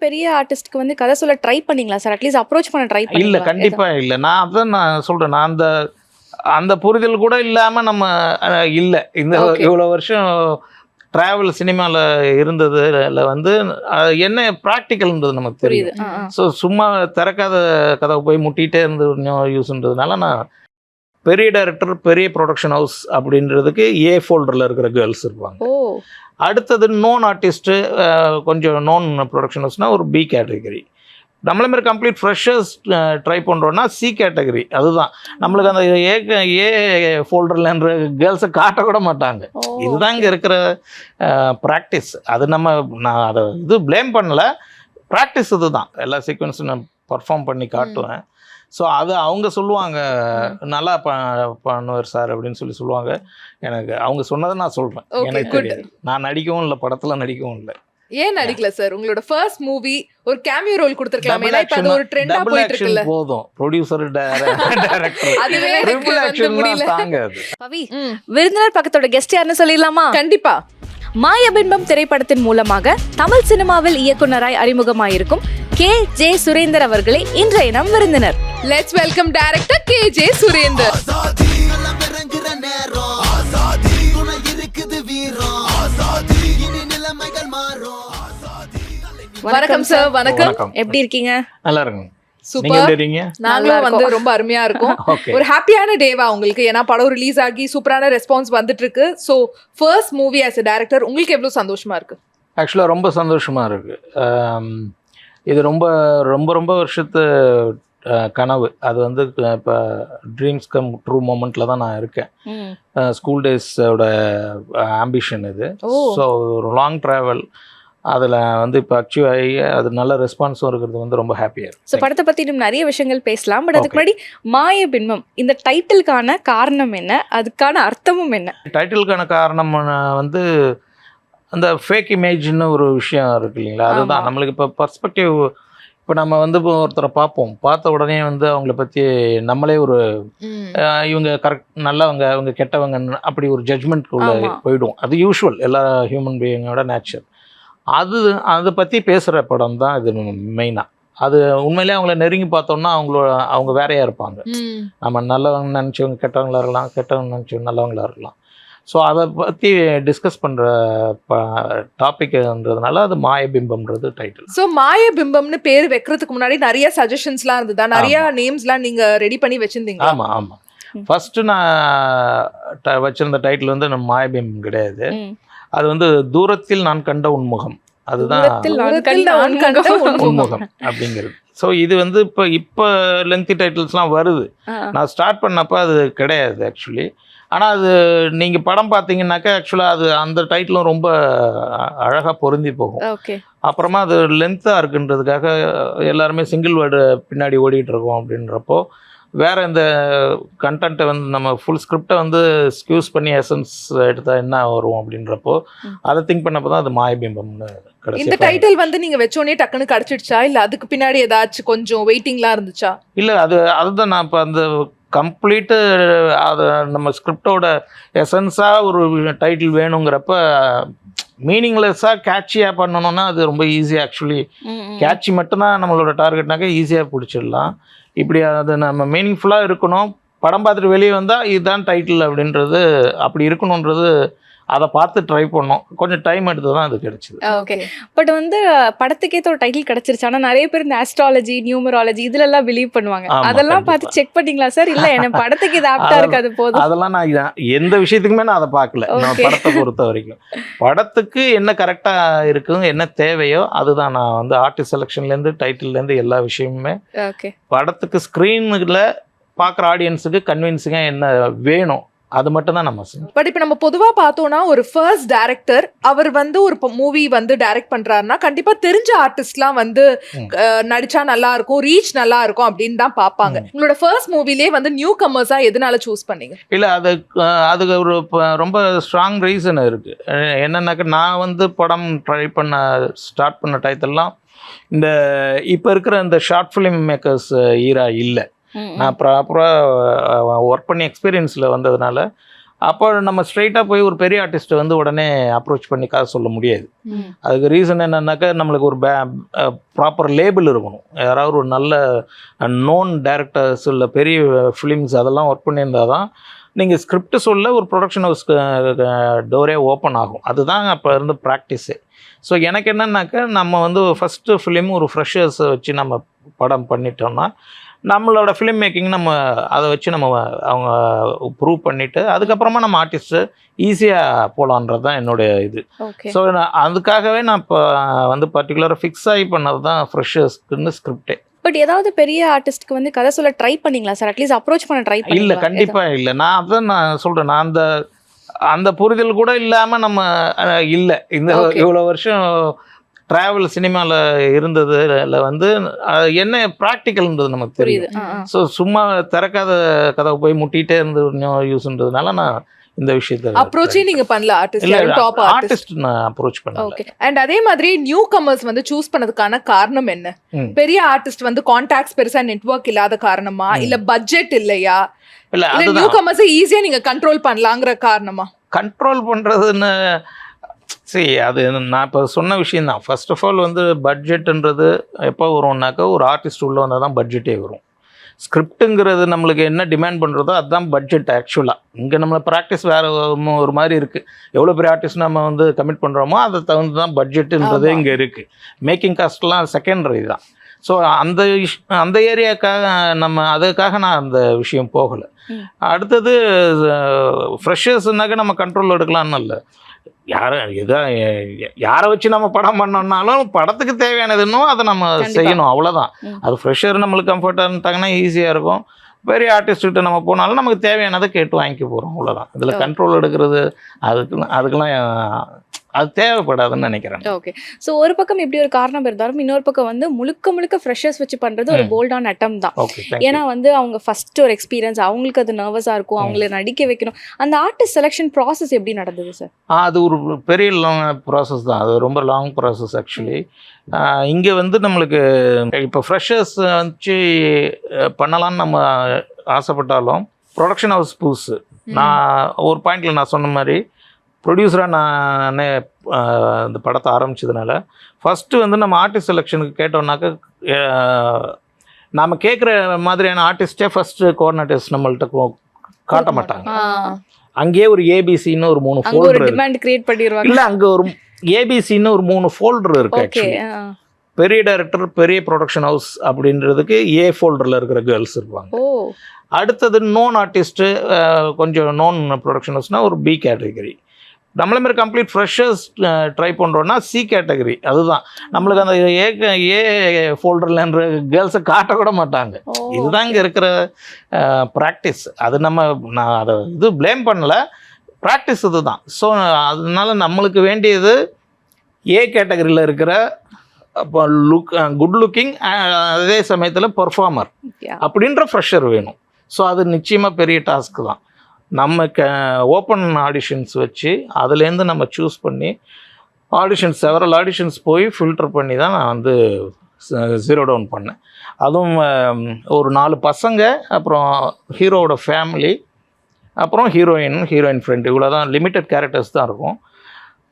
பெரிய ஆர்டிஸ்ட்க்கு வந்து கதை சொல்ல ட்ரை பண்ணீங்களா சார்? அட்லீஸ்ட் அப்ரோச் பண்ண ட்ரை இல்லை, பண்ணீங்களா? கண்டிப்பாக இல்லை. நான் அதான் நான் சொல்கிறேன். நான் அந்த அந்த புரிதல் கூட இல்லாமல் நம்ம இல்லை. இந்த Okay. இவ்வளோ வருஷம் ட்ராவல் சினிமாவில் இருந்ததுல வந்து என்ன ப்ராக்டிக்கல்ன்றது நமக்கு புரியுது. தெரியும். ஸோ சும்மா திறக்காத கதவை போய் முட்டிகிட்டே இருந்து யூஸ்ன்றதுனால நான் பெரிய டைரக்டர், பெரிய ப்ரொடக்ஷன் ஹவுஸ் அப்படின்றதுக்கு ஏ ஃபோல்டரில் இருக்கிற கேர்ள்ஸ் இருப்பாங்க. ஓ! அடுத்தது நோன் ஆர்டிஸ்ட்டு, கொஞ்சம் நோன் ப்ரொடக்ஷன் ஹவுஸ்னால் ஒரு பி கேட்டகரி. நம்மள மாதிரி கம்ப்ளீட் ஃப்ரெஷர்ஸ் ட்ரை பண்ணுறோன்னா சி கேட்டகரி. அதுதான் நம்மளுக்கு அந்த ஏ ஃபோல்டர்லன்ற கேர்ள்ஸை காட்டக்கூட மாட்டாங்க. ஓ! இதுதான் இங்கே இருக்கிற ப்ராக்டிஸ். அது நான் அதை ப்ளேம் பண்ணலை. ப்ராக்டிஸ் இதுதான். எல்லா சீக்வன்ஸும் நான் பர்ஃபார்ம் பண்ணி காட்டுவேன். ஸோ அது அவங்க சொல்லுவாங்க, நல்லா பண்ணுவார் சார் அப்படின்னு சொல்லுவாங்க. எனக்கு அவங்க சொன்னதை நான் சொல்கிறேன். Okay, எனக்கு good. தெரியாது. நான் நடிக்கவும் இல்லை, படத்தில் நடிக்கவும் இல்லை. ஏன் நடிக்கல சார்? உங்களோட ஃபர்ஸ்ட் மூவி ஒரு கேமியோ ரோல் கொடுத்திருக்கலாம். ஏன்னா இப்ப அது ஒரு ட்ரெண்டா டபுள் போயிட்டு ஆக்ஷன் இருக்குல்ல. போதும். ப்ரொடியூசர், டைரக்டர், அதுவே எனக்கு ட்ரிபிள் வந்து ஆக்ஷன் முடியல. தாங்க அது. பவி, விருந்தினர் பக்கத்தோட கெஸ்ட் யாருன்னு சொல்லிடலாமா? கண்டிப்பா. மாயபிம்பம் திரைப்படத்தின் மூலமாக தமிழ் சினிமாவில் இயக்குனராய் அறிமுகமாயிருக்கும் கே.ஜே. சுரேந்தர் அவர்களே இன்றைய நம் விருந்தினர். Let's welcome director K J. Surender. வணக்கம் சார். வணக்கம். வணக்கம். எப்படி இருக்கீங்க? நல்லா இருக்குங்க. நீங்க சூப்பர். எப்படி இருக்கீங்க? நாங்களும் வந்து ரொம்ப அருமையா இருக்கும். ஓகே. ஒரு ஹாப்பியான டேவா உங்களுக்கு? ஏன்னா படம் ரிலீஸ் ஆகி சூப்பரான ரெஸ்பான்ஸ் வந்துட்டு இருக்கு. So first movie as a director உங்களுக்கு எவ்வளவு சந்தோஷமா இருக்கு? ஆக்சுவலாக ரொம்ப சந்தோஷமாக இருக்குது. இது ரொம்ப ரொம்ப ரொம்ப வருஷத்து கனவு. அது வந்து இப்போ ட்ரீம்ஸ் கம் ட்ரூ மொமெண்ட்டில் தான் நான் இருக்கேன். ஸ்கூல் டேஸோட ஆம்பிஷன் இது. ஸோ ஒரு லாங் ட்ராவல் அதில் வந்து இப்போ அச்சீவ் ஆகி அது நல்ல ரெஸ்பான்ஸும் இருக்கிறது வந்து ரொம்ப ஹாப்பியாக இருக்குது. ஸோ படத்தை பற்றி இன்னும் நிறைய விஷயங்கள் பேசலாம். பட் அதுக்கு முன்னாடி மாயபிம்பம் இந்த டைட்டிலுக்கான காரணம் என்ன, அதுக்கான அர்த்தமும் என்ன? டைட்டிலுக்கான காரணம் வந்து அந்த ஃபேக் இமேஜ்னு ஒரு விஷயம் இருக்குது இல்லைங்களா? அதுதான் நம்மளுக்கு இப்போ பர்ஸ்பெக்டிவ். இப்போ நம்ம வந்து இப்போ ஒருத்தரை பார்ப்போம், பார்த்த உடனே வந்து அவங்கள பற்றி நம்மளே ஒரு இவங்க கரெக்ட் நல்லவங்க, அவங்க கெட்டவங்க, அப்படி ஒரு ஜட்ஜ்மெண்ட்குள்ளே போயிடுவோம். அது யூஷுவல் எல்லா ஹியூமன் பீயிங்கோட நேச்சர். அதை பற்றி பேசுகிற படம் தான் இது மெயினாக. அது உண்மையிலே அவங்கள நெருங்கி பார்த்தோம்னா அவங்க வேறையாக இருப்பாங்க. நம்ம நல்லவங்க நினச்சவங்க கெட்டவங்களா இருக்கலாம், கெட்டவங்க நினச்சவங்க நல்லவங்களா இருக்கலாம். ஸோ அதை பற்றி டிஸ்கஸ் பண்ணுற டாபிக்ன்றதுனால அது மாயபிம்பம்ன்றது டைட்டில். ஸோ மாயபிம்பம்னு பேர் வைக்கிறதுக்கு முன்னாடி நிறைய சஜஷன்ஸ்லாம் இருந்ததா? நிறைய நேம்ஸ்லாம் நீங்கள் ரெடி பண்ணி வச்சுருந்தீங்க? ஆமாம் ஆமாம். ஃபஸ்ட்டு நான் வச்சுருந்த டைட்டில் வந்து நம்ம மாயபிம்பம் கிடையாது. அது வந்து தூரத்தில் நான் கண்ட உன்முகம். அதுதான் உன்முகம் அப்படிங்கிறது. ஸோ இது வந்து இப்போ லெங்க்தி டைட்டில்ஸ்லாம் வருது. நான் ஸ்டார்ட் பண்ணப்போ அது கிடையாது ஆக்சுவலி. ஆனால் அது நீங்கள் படம் பார்த்தீங்கன்னாக்கா ஆக்சுவலாக அது அந்த டைட்டிலும் ரொம்ப அழகாக பொருந்தி போகும். அப்புறமா அது லென்த்தாக இருக்குன்றதுக்காக எல்லாருமே சிங்கிள் வேர்டு பின்னாடி ஓடிட்டு இருக்கோம். அப்படின்றப்போ வேறு இந்த கண்டென்ட்டை வந்து நம்ம ஃபுல் ஸ்கிரிப்டை வந்து ஸ்கியூஸ் பண்ணி எசன்ஸ் எடுத்தால் என்ன வரும் அப்படின்றப்போ அதை திங்க் பண்ணப்போ தான் அது மாயபிம்பம்னு கிடைச்சி. இந்த டைட்டில் வந்து நீங்கள் வச்சோடனே டக்குன்னு கிடச்சிடுச்சா, இல்லை அதுக்கு பின்னாடி ஏதாச்சும் கொஞ்சம் வெயிட்டிங்லாம் இருந்துச்சா? இல்லை, அதுதான் நான் இப்போ அந்த கம்ப்ளீட்டு அதை நம்ம ஸ்கிரிப்டோட எசன்ஸாக ஒரு டைட்டில் வேணுங்கிறப்ப மீனிங்லெஸ்ஸாக கேட்சியாக பண்ணணுன்னா அது ரொம்ப ஈஸியாக. ஆக்சுவலி கேட்சி மட்டும்தான் நம்மளோட டார்கெட்னாக்கா ஈஸியாக பிடிச்சிடலாம். இப்படி அது நம்ம மீனிங்ஃபுல்லாக இருக்கணும். படம் பார்த்துட்டு வெளியே வந்தால் இதுதான் டைட்டில் அப்படின்றது அப்படி இருக்கணுன்றது அதை பார்த்து ட்ரை பண்ணோம். கொஞ்சம் டைம் எடுத்து தான் அது கிடைச்சிது. ஓகே. பட் வந்து படத்துக்கேற்ற ஒரு டைட்டில் கிடைச்சிருச்சு. ஆனால் நிறைய பேர் இந்த ஆஸ்ட்ராலஜி, நியூமராலஜி இதுலெல்லாம் பிலீவ் பண்ணுவாங்க. அதெல்லாம் பார்த்து செக் பண்ணிங்களா சார்? இல்லை என்ன படத்துக்கு இது ஆப்டா இருக்காது போதும். அதெல்லாம் நான் எந்த விஷயத்துக்குமே நான் அதை பார்க்கல. நான் படத்தை பொறுத்த வரைக்கும் படத்துக்கு என்ன கரெக்டாக இருக்குங்க, என்ன தேவையோ அதுதான். நான் வந்து ஆர்டிஸ்ட் செலெக்ஷன்லேருந்து டைட்டில்லேருந்து எல்லா விஷயமுமே படத்துக்கு ஸ்க்ரீனில் பார்க்குற ஆடியன்ஸுக்கு கன்வின்சிங்காக என்ன வேணும் அது மட்டும் தான் நம்ம செய்யணும். பட் இப்போ நம்ம பொதுவாக பார்த்தோம்னா ஒரு ஃபர்ஸ்ட் டைரக்டர் அவர் வந்து ஒரு மூவி வந்து டைரக்ட் பண்றாருன்னா கண்டிப்பா தெரிஞ்ச ஆர்டிஸ்ட்லாம் வந்து நடிச்சா நல்லா இருக்கும், ரீச் நல்லா இருக்கும் அப்படின்னு தான் பார்ப்பாங்க. உங்களோட ஃபர்ஸ்ட் மூவிலே வந்து நியூ கமர்ஸா எதனால சூஸ் பண்ணீங்க? இல்லை, அதுக்கு ஒரு ரொம்ப ஸ்ட்ராங் ரீசன் இருக்கு. என்னன்னாக்க நான் வந்து படம் ஸ்டார்ட் பண்ண டைத்தெல்லாம் இந்த இப்போ இருக்கிற இந்த ஷார்ட் ஃபிலிம் மேக்கர்ஸ் ஈரா இல்லை. நான் ப்ராப்பராக ஒர்க் பண்ணி எக்ஸ்பீரியன்ஸில் வந்ததுனால அப்போ நம்ம ஸ்ட்ரைட்டாக போய் ஒரு பெரிய ஆர்டிஸ்ட்டை வந்து உடனே அப்ரோச் பண்ணி காசு சொல்ல முடியாது. அதுக்கு ரீசன் என்னன்னாக்கா நம்மளுக்கு ஒரு ப்ராப்பர் லேபிள் இருக்கணும். யாராவது ஒரு நல்ல நோன் டைரக்டர்ஸ் இல்லை பெரிய ஃபிலிம்ஸ் அதெல்லாம் ஒர்க் பண்ணியிருந்தால் தான் நீங்கள் ஸ்கிரிப்ட் சொல்ல ஒரு ப்ரொடக்ஷன் ஹவுஸ் டோரே ஓப்பன் ஆகும். அதுதான் அப்போ இருந்து ப்ராக்டிஸு. ஸோ எனக்கு என்னன்னாக்கா நம்ம வந்து ஃபஸ்ட்டு ஃபிலிம் ஒரு ஃப்ரெஷர்ஸை வச்சு நம்ம படம் பண்ணிட்டோம்னா நம்மளோட ஃபிலிம் மேக்கிங் நம்ம அதை வச்சு நம்ம அவங்க ப்ரூவ் பண்ணிவிட்டு அதுக்கப்புறமா நம்ம ஆர்டிஸ்ட்டு ஈஸியாக போகலான்றது தான் என்னுடைய இது. ஸோ அதுக்காகவே நான் இப்போ வந்து பர்டிகுலராக ஃபிக்ஸ் ஆகி பண்ணது தான் ஃப்ரெஷர்ஸ்க்குன்னு ஸ்கிரிப்டே. பட் ஏதாவது பெரிய ஆர்டிஸ்ட்க்கு வந்து கதை சொல்ல ட்ரை பண்ணீங்களா சார்? அட்லீஸ்ட் அப்ரோச் பண்ண ட்ரை பண்ணி? இல்லை, கண்டிப்பாக இல்லை. நான் அதான் நான் சொல்கிறேன், நான் அந்த புரிதல் கூட இல்லாமல் நம்ம இல்லை இந்த இவ்வளோ வருஷம் ட்ராவல் சினிமாவில் இருந்தது இல்லை வந்து என்ன ப்ராக்டிக்கல்ன்றது நமக்கு தெரியுது. ஸோ சும்மா திறக்காத கதவை போய் முட்டிகிட்டே இருந்து யூஸ்ன்றதுனால நான் இந்த விஷயத்தை அப்ரோச்சே நீங்க பண்ணல ஆர்டிஸ்ட் நான் அப்ரோச் பண்ணேன். ஓகே. அண்ட் அதே மாதிரி நியூ கமர்ஸ் வந்து சூஸ் பண்ணதுக்கான காரணம் என்ன? பெரிய ஆர்டிஸ்ட் வந்து கான்டாக்ட்ஸ் பெருசா நெட்வொர்க் இல்லாத காரணமா, இல்ல பட்ஜெட் இல்லையா, இல்ல நியூ கமர்ஸ் ஈஸியா நீங்க கண்ட்ரோல் பண்ணலாங்கிற காரணமா? கண்ட்ரோல் பண்றதுன்னு சரி, அது நான் இப்போ சொன்ன விஷயம் தான். ஃபர்ஸ்ட் ஆஃப் ஆல் வந்து பட்ஜெட்டுன்றது எப்போ வரும்னாக்கா ஒரு ஆர்டிஸ்ட் உள்ளே வந்தால் தான் பட்ஜெட்டே வரும். ஸ்கிரிப்டுங்கிறது நம்மளுக்கு என்ன டிமாண்ட் பண்ணுறதோ அதுதான் பட்ஜெட். ஆக்சுவலாக இங்கே நம்மளை ப்ராக்டிஸ் வேறு ஒரு மாதிரி இருக்குது. எவ்வளோ பெரிய ஆர்டிஸ்ட் நம்ம வந்து கமிட் பண்ணுறோமோ அதை தகுந்து தான் பட்ஜெட்டுன்றது இங்கே இருக்குது. மேக்கிங் காஸ்ட்லாம் செகண்டரி தான். ஸோ அந்த ஏரியாக்காக அதுக்காக நான் அந்த விஷயம் போகலை. அடுத்தது ஃப்ரெஷர்ஸ்னாக்க நம்ம கண்ட்ரோல் எடுக்கலான்னு இல்லை. யாரை வச்சு நம்ம படம் பண்ணோம்னாலும் படத்துக்கு தேவையானது இன்னும் அதை நம்ம செய்யணும், அவ்வளோதான். அது ஃப்ரெஷர் நம்மளுக்கு கம்ஃபர்ட்டாக இருந்துட்டாங்கன்னா ஈஸியாக இருக்கும். பெரிய ஆர்டிஸ்ட்கிட்ட நம்ம போனாலும் நமக்கு தேவையானதை கேட்டு வாங்கிக்க போகிறோம், அவ்வளோதான். இதில் கண்ட்ரோல் எடுக்கிறது அதுக்கெல்லாம் அது தேவைப்படாதுன்னு நினைக்கிறேன். ஓகே. ஸோ ஒரு பக்கம் இப்படி ஒரு காரணம் இருந்தாலும் இன்னொரு பக்கம் வந்து முழுக்க ஃப்ரெஷர்ஸ் வச்சு பண்ணுறது ஒரு போல்டான அட்டம் தான். ஏன்னா வந்து அவங்க ஃபர்ஸ்ட் ஒரு எக்ஸ்பீரியன்ஸ், அவங்களுக்கு அது நர்வஸாக இருக்கும், அவங்கள நடிக்க வைக்கணும். அந்த ஆர்டிஸ்ட் செலெக்ஷன் ப்ராசஸ் எப்படி நடந்தது சார்? அது ஒரு பெரிய லாங் ப்ராசஸ் தான். அது ரொம்ப லாங் ப்ராசஸ் ஆக்சுவலி. இங்கே வந்து நம்மளுக்கு இப்போ ஃப்ரெஷர்ஸ் வச்சு பண்ணலான்னு நம்ம ஆசைப்பட்டாலும் ப்ரொடக்ஷன் ஹவுஸ் புதுசு. நான் ஒரு பாயிண்டில் நான் சொன்ன மாதிரி ப்ரொடியூசராக நான் இந்த படத்தை ஆரம்பித்ததுனால ஃபஸ்ட்டு வந்து நம்ம ஆர்டிஸ்ட் செலெக்ஷனுக்கு கேட்டோம்னாக்க நாம் கேட்குற மாதிரியான ஆர்டிஸ்டே ஃபஸ்ட்டு கோஆர்டினேட்டர்ஸ் நம்மள்கிட்ட காட்ட மாட்டாங்க. அங்கேயே ஒரு ஏபிசின்னு ஒரு 3 ஃபோல்டர் டிமாண்ட் கிரியேட் பண்ணிடுவாங்க. இல்லை, அங்கே ஒரு ஏபிசின்னு ஒரு 3 ஃபோல்டர் இருக்குது ஆக்சுவலி. பெரிய டைரக்டர், பெரிய ப்ரொடக்ஷன் ஹவுஸ் அப்படின்றதுக்கு ஏ ஃபோல்டரில் இருக்கிற கேர்ள்ஸ் இருப்பாங்க. அடுத்தது நோன் ஆர்டிஸ்ட்டு, கொஞ்சம் நோன் ப்ரொடக்ஷன் ஹவுஸ்னால் ஒரு பி கேட்டகரி. நம்மள மாதிரி கம்ப்ளீட் ஃப்ரெஷர்ஸ் ட்ரை பண்ணுறோன்னா சி கேட்டகரி. அதுதான் நம்மளுக்கு அந்த ஏ ஃபோல்டர்லன்ற கேர்ள்ஸை காட்டக்கூட மாட்டாங்க. இதுதான் இங்கே இருக்கிற ப்ராக்டிஸ். அது நான் அதை ப்ளேம் பண்ணலை, ப்ராக்டிஸ் இது தான். ஸோ அதனால நம்மளுக்கு வேண்டியது ஏ கேட்டகரியில் இருக்கிற அப்போ குட் லுக்கிங், அதே சமயத்தில் பர்ஃபார்மர் அப்படின்ற ஃப்ரெஷர் வேணும். ஸோ அது நிச்சயமாக பெரிய டாஸ்க்கு தான். நம்ம ஓப்பன் ஆடிஷன்ஸ் வச்சு அதுலேருந்து நம்ம சூஸ் பண்ணி செவரல் ஆடிஷன்ஸ் போய் ஃபில்டர் பண்ணி தான் நான் வந்து ஜீரோ டவுன் பண்ணேன். அதுவும் ஒரு 4 பசங்க, அப்புறம் ஹீரோவோட ஃபேமிலி, அப்புறம் ஹீரோயின் ஃப்ரெண்டு, இவ்வளோ தான். லிமிட்டட் கேரக்டர்ஸ் தான் இருக்கும்.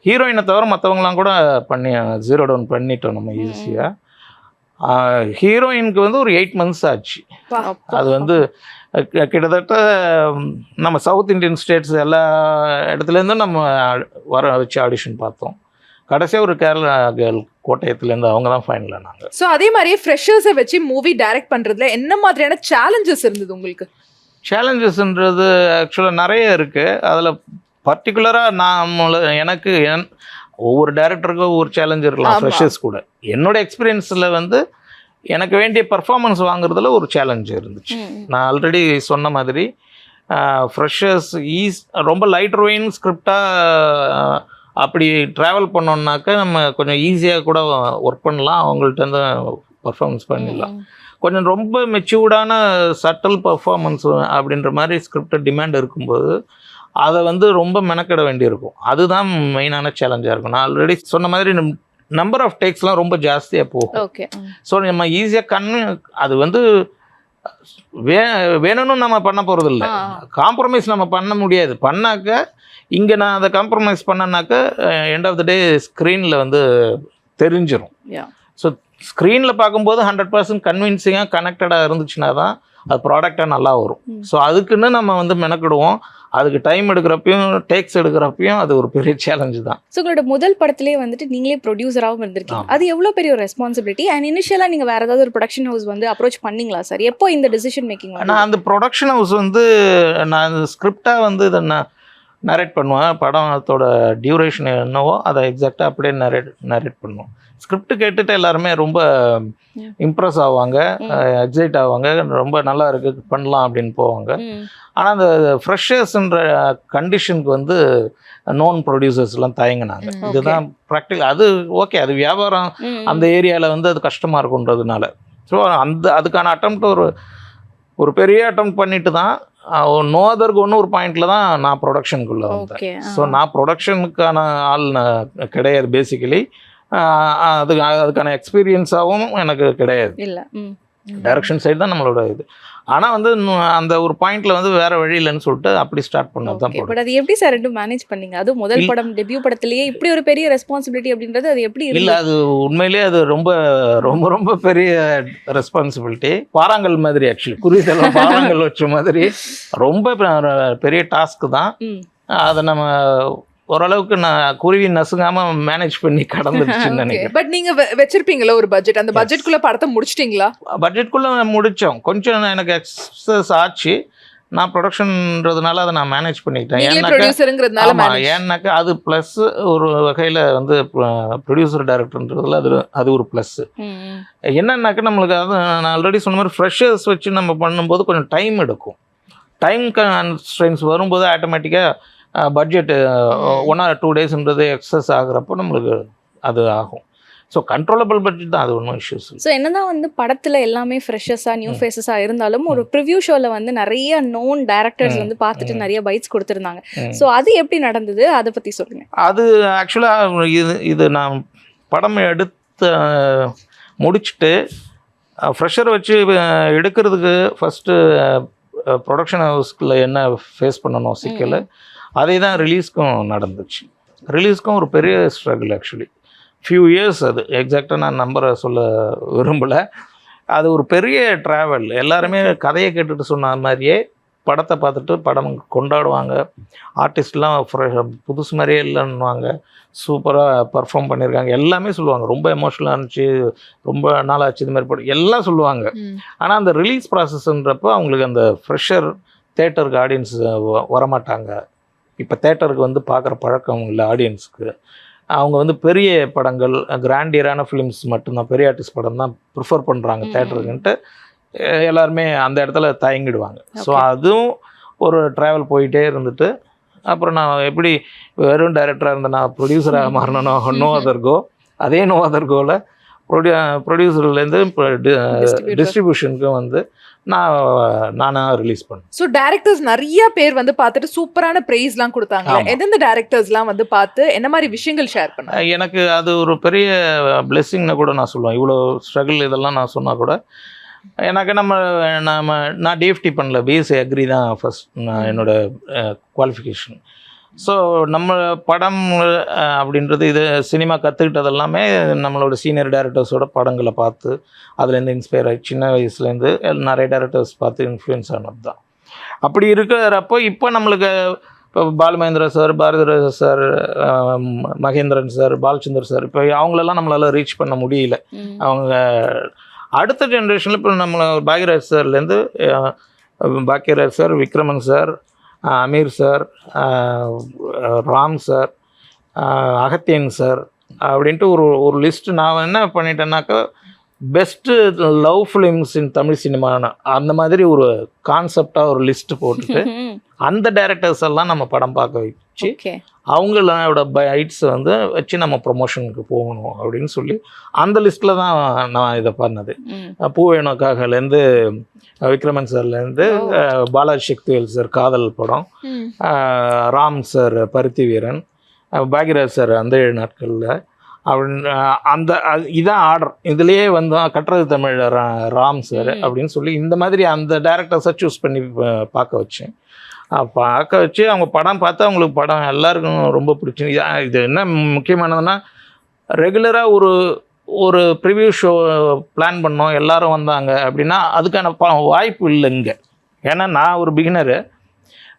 ஹீரோயினை தவிர மற்றவங்களாம் கூட பண்ணி ஜீரோ டவுன் பண்ணிட்டோம் நம்ம ஈஸியாக. ஹீரோயினுக்கு வந்து ஒரு 8 months ஆச்சு. அது வந்து கிட்டத்தட்ட நம்ம சவுத் இண்டியன் ஸ்டேட்ஸ் எல்லா இடத்துலேருந்தும் நம்ம வர வச்சு ஆடிஷன் பார்த்தோம். கடைசியாக ஒரு கேரளா கேர்ள் கோட்டயத்துலேருந்து, அவங்க தான் ஃபைனல் ஆனாங்க. ஸோ அதே மாதிரியே ஃப்ரெஷர்ஸை வச்சு மூவி டைரக்ட் பண்ணுறதுல என்ன மாதிரியான சேலஞ்சஸ் இருந்தது உங்களுக்கு? சேலஞ்சஸ்ன்றது ஆக்சுவலாக நிறைய இருக்குது. அதில் பர்டிகுலராக எனக்கு ஒவ்வொரு டைரக்டருக்கும் ஒவ்வொரு சேலஞ்ச் இருக்கலாம். ஃப்ரெஷர்ஸ் கூட என்னோட எக்ஸ்பீரியன்ஸில் வந்து எனக்கு வேண்டிய பர்ஃபார்மன்ஸ் வாங்குறதுல ஒரு சேலஞ்ச் இருந்துச்சு. நான் ஆல்ரெடி சொன்ன மாதிரி ஃப்ரெஷர்ஸ் ரொம்ப லைட் ரோயின் ஸ்கிரிப்டாக அப்படி ட்ராவல் பண்ணோன்னாக்கா நம்ம கொஞ்சம் ஈஸியாக கூட ஒர்க் பண்ணலாம், அவங்கள்ட்ட பர்ஃபார்மன்ஸ் பண்ணிடலாம். கொஞ்சம் ரொம்ப மெச்சூர்டான சட்டல் பர்ஃபார்மன்ஸ் அப்படின்ற மாதிரி ஸ்கிரிப்ட் டிமாண்ட் இருக்கும்போது அதை வந்து ரொம்ப மெனக்கிட வேண்டியிருக்கும். அதுதான் மெயினான சேலஞ்சாக இருக்கும். நான் ஆல்ரெடி சொன்ன மாதிரி நம்பர் ஆஃப் டேக்ஸ்லாம் ரொம்ப ஜாஸ்தியாக போகும். ஓகே. ஸோ நம்ம ஈஸியாக அது வந்து வேணும்னு நம்ம பண்ண போகிறது இல்லை, காம்ப்ரமைஸ் நம்ம பண்ண முடியாது. பண்ணாக்க இங்கே நான் அதை காம்ப்ரமைஸ் பண்ணனாக்க எண்ட் ஆஃப் த டே ஸ்க்ரீனில் வந்து தெரிஞ்சிடும். ஸோ ஸ்க்ரீனில் பார்க்கும்போது 100% கன்வின்சிங்காக கனெக்டடாக இருந்துச்சுன்னா தான் அது ப்ராடக்டாக நல்லா வரும். ஸோ அதுக்குன்னு நம்ம வந்து மெனக்கிடுவோம். அதுக்கு டைம் எடுக்கிறப்பையும் டேக்ஸ் எடுக்கிறப்பையும் அது ஒரு பெரிய சேலஞ்சு தான். ஸோ உங்களோட முதல் படத்துலேயே வந்துட்டு நீங்களே ப்ரொடியூசராகவும் இருந்திருக்கீங்க. அது எவ்வளோ பெரிய ஒரு ரெஸ்பான்சிபிலிட்டி. அண்ட் இனிஷியலாக நீங்கள் வேறு ஏதாவது ஒரு ப்ரொடக்ஷன் ஹவுஸ் வந்து அப்ரோச் பண்ணீங்களா சார்? எப்போ இந்த டிசிஷன் மேக்கிங்? நான் அந்த ப்ரொடக்ஷன் ஹவுஸ் வந்து நான் ஸ்கிரிப்டாக வந்து இதை நரேட் பண்ணுவேன். படத்தோட டியூரேஷன் என்னவோ அதை எக்ஸாக்டாக அப்படியே நரேட் பண்ணுவோம். ஸ்கிரிப்ட் கேட்டுட்டு எல்லாருமே ரொம்ப இம்ப்ரெஸ் ஆவாங்க, எக்ஸைட் ஆவாங்க, ரொம்ப நல்லா இருக்கு பண்ணலாம் அப்படின்னு போவாங்க. ஆனால் அந்த ஃப்ரெஷர்ஸ்ன்ற கண்டிஷனுக்கு வந்து நோன் ப்ரொடியூசர்ஸ்லாம் தயங்கினாங்க. இதுதான் ப்ராக்டிக்கல். அது ஓகே, அது வியாபாரம் அந்த ஏரியாவில் வந்து அது கஷ்டமாக இருக்குன்றதுனால. ஸோ அதுக்கான அட்டம்ப்ட் ஒரு பெரிய அட்டம்ப்ட் பண்ணிட்டு தான் நோ அதருக்கு ஒரு பாயிண்டில் தான் நான் ப்ரொடக்ஷனுக்குள்ளே வந்தேன். ஸோ நான் ப்ரொடக்ஷனுக்கான ஆள் கிடையாது பேசிக்கலி. அதுக்கான எக்ஸ்பீரியன்ஸாகவும் எனக்கு கிடையாது. இல்லை, டைரக்ஷன் சைடு தான் நம்மளோட இது. ஆனால் வந்து அந்த ஒரு பாயிண்ட்ல வந்து வேற வழி இல்லைன்னு சொல்லிட்டு அப்படி ஸ்டார்ட் பண்ணது தான். பட் அது எப்படி சார் ரெண்டும் மேனேஜ் பண்ணீங்க? அது முதல் படம், டெபியூ படத்திலேயே இப்படி ஒரு பெரிய ரெஸ்பான்சிபிலிட்டி அப்படின்றது அது எப்படி இல்லை? அது உண்மையிலேயே அது ரொம்ப ரொம்ப ரொம்ப பெரிய ரெஸ்பான்சிபிலிட்டி. பாறாங்கல் மாதிரி, ஆக்சுவலி குறிதெல்லாம் பாறாங்கல் வச்ச மாதிரி ரொம்ப பெரிய டாஸ்க் தான். அதை நம்ம ஓரளவுக்கு நான் குருவி நசுங்காம மேனேஜ் பண்ணி கடந்துருச்சுன்னு நினைக்கிறேன். பட் நீங்க வச்சிருப்பீங்களா ஒரு பட்ஜெட்? அந்த பட்ஜெட்குள்ள படத்தை முடிச்சிட்டீங்களா? பட்ஜெட்குள்ள முடிச்சோம். கொஞ்சம் எனக்கு எக்ஸஸ் ஆச்சு. நான் ப்ரொடக்ஷன்றதுனால அதை நான் மேனேஜ் பண்ணிக்கிட்டேன். ஏன்னாக்கா அது ப்ளஸ் ஒரு வகையில் வந்து ப்ரொடியூசர் டைரக்டர்ன்றதுல அது ஒரு ப்ளஸ். என்னன்னாக்கா நம்மளுக்கு அது நான் ஆல்ரெடி சொன்ன மாதிரி ஃப்ரெஷர்ஸ் வச்சு நம்ம பண்ணும்போது கொஞ்சம் டைம் எடுக்கும். டைம் கன்ஸ்ட்ரெயின்ஸ் வரும்போது ஆட்டோமேட்டிக்காக பட்ஜெட் 1 or 2 daysன்றது எக்ஸஸ் ஆகுறப்போ நம்மளுக்கு அது ஆகும். ஸோ கண்ட்ரோலபிள் பட்ஜெட் தான், அது ஒன்றும் இஷ்யூஸ். ஸோ என்னதான் வந்து படத்தில் எல்லாமே ஃப்ரெஷஸாக நியூ ஃபேஸஸாக இருந்தாலும் ஒரு ப்ரிவ்யூ ஷோவில் வந்து நிறைய நோன் டைரக்டர்ஸ் வந்து பார்த்துட்டு நிறைய பைட்ஸ் கொடுத்துருந்தாங்க. ஸோ அது எப்படி நடந்தது, அதை பற்றி சொல்லுங்கள். அது ஆக்சுவலாக இது நான் படம் எடுத்து முடிச்சுட்டு ஃப்ரெஷர் வச்சு எடுக்கிறதுக்கு ஃபஸ்ட்டு ப்ரொடக்ஷன் ஹவுஸ்க்குள்ள என்ன ஃபேஸ் பண்ணணும் சிக்கல், அதே தான் ரிலீஸ்க்கும் நடந்துச்சு. ரிலீஸ்க்கும் ஒரு பெரிய ஸ்ட்ரகிள் ஆக்சுவலி. ஃபியூ இயர்ஸ் அது எக்ஸாக்டாக நான் நம்பரை சொல்ல விரும்பலை. அது ஒரு பெரிய ட்ராவல். எல்லாருமே கதையை கேட்டுட்டு சொன்ன மாதிரியே படத்தை பார்த்துட்டு படம் கொண்டாடுவாங்க. ஆர்டிஸ்ட்லாம் புதுசு மாதிரியே இல்லைன்னுவாங்க. சூப்பராக பர்ஃபார்ம் பண்ணியிருக்காங்க எல்லாமே சொல்லுவாங்க. ரொம்ப எமோஷனலாக இருந்துச்சு, ரொம்ப நாளாச்சு, இது மாதிரி படம் எல்லாம் சொல்லுவாங்க. ஆனால் அந்த ரிலீஸ் ப்ராசஸ்ன்றப்போ அவங்களுக்கு அந்த ஃப்ரெஷர் தேட்டருக்கு ஆடியன்ஸ் வரமாட்டாங்க. இப்போ தேட்டருக்கு வந்து பார்க்குற பழக்கம் இல்லை ஆடியன்ஸுக்கு. அவங்க வந்து பெரிய படங்கள், கிராண்டியரான ஃபிலிம்ஸ் மட்டும்தான், பெரிய ஆர்டிஸ்ட் படம் தான் ப்ரிஃபர் பண்ணுறாங்க தேட்டருக்குன்ட்டு எல்லாருமே அந்த இடத்துல தயங்கிடுவாங்க. ஸோ அதுவும் ஒரு ட்ராவல் போயிட்டே இருந்துட்டு அப்புறம் நான் எப்படி வெறும் டைரக்டராக இருந்தேன், நான் ப்ரொடியூசராக மாறணும். No other go. அதே நோ அதர் கோவில் ப்ரொடியூசர்லேருந்து இப்போ டிஸ்ட்ரிபியூஷனுக்கும் வந்து நானாக ரிலீஸ் பண்ணேன். ஸோ டேரக்டர்ஸ் நிறைய பேர் வந்து பார்த்துட்டு சூப்பரான ப்ரைஸ்லாம் கொடுத்தாங்க. எந்தெந்த டேரக்டர்ஸ்லாம் வந்து பார்த்து என்ன மாதிரி விஷயங்கள் ஷேர் பண்ண? எனக்கு அது ஒரு பெரிய பிளெஸ்ஸிங்னு கூட நான் சொல்லுவேன். இவ்வளோ ஸ்ட்ரகிள் இதெல்லாம் நான் சொன்னால் கூட எனக்கு நான் டிஎஃப்டி பண்ணல, பிஎஸ்சி அக்ரி தான் ஃபஸ்ட் என்னோடய குவாலிஃபிகேஷன். ஸோ நம்ம படம் அப்படின்றது இது சினிமா கற்றுக்கிட்டது எல்லாமே நம்மளோட சீனியர் டைரக்டர்ஸோட படங்களை பார்த்து அதுலேருந்து இன்ஸ்பயர் ஆகி சின்ன வயசுலேருந்து நிறைய டைரக்டர்ஸ் பார்த்து இன்ஃப்ளூயன்ஸ் ஆனது தான். அப்படி இருக்கிறப்போ இப்போ நம்மளுக்கு இப்போ Balu Mahendra sir, Bharathiraja sir, Mahendran sir, Balachander sir, இப்போ அவங்களெல்லாம் நம்மளால் ரீச் பண்ண முடியல. அவங்க அடுத்த ஜென்ரேஷனில் இப்போ நம்மளை பாக்யராஜ் சார்லேருந்து Bhagyaraj sir, Vikraman sir, Ameer sir, Ram sir, Agathiyan sir அப்படின்ட்டு ஒரு லிஸ்ட்டு நான் என்ன பண்ணிட்டேன்னாக்கா best love films in Tamil சினிமான்னு அந்த மாதிரி ஒரு கான்செப்டாக ஒரு லிஸ்ட்டு போட்டுட்டு அந்த டைரக்டர்ஸ் எல்லாம் நம்ம படம் பார்க்க வச்சு அவங்களோட பைட்ஸை வந்து வச்சு நம்ம ப்ரொமோஷனுக்கு போகணும் அப்படின்னு சொல்லி அந்த லிஸ்ட்டில் தான் நான் இதை பண்ணது. பூவேணுக்காகலேருந்து விக்ரமன் சார்லேருந்து பாலாஜி சக்திவேல் சார் காதல் படம், ராம் சார் பருத்தி வீரன், பாக்யராஜ் சார் அந்த 7 நாட்களில், அப்படின்னு இதான் ஆர்டர், இதுலேயே வந்து கட்டுறது தமிழ் ராம் சார் அப்படின்னு சொல்லி இந்த மாதிரி அந்த டேரக்டர்ஸை சூஸ் பண்ணி பார்க்க வச்சேன். பார்க்க வச்சு அவங்க படம் பார்த்து அவங்களுக்கு படம் எல்லாருக்கும் ரொம்ப பிடிச்சி. இது என்ன முக்கியமானதுன்னா, ரெகுலராக ஒரு ப்ரிவ்யூ ஷோ பிளான் பண்ணோம், எல்லோரும் வந்தாங்க அப்படின்னா அதுக்கான வாய்ப்பு இல்லை இங்கே. ஏன்னா நான் ஒரு பிகினரு,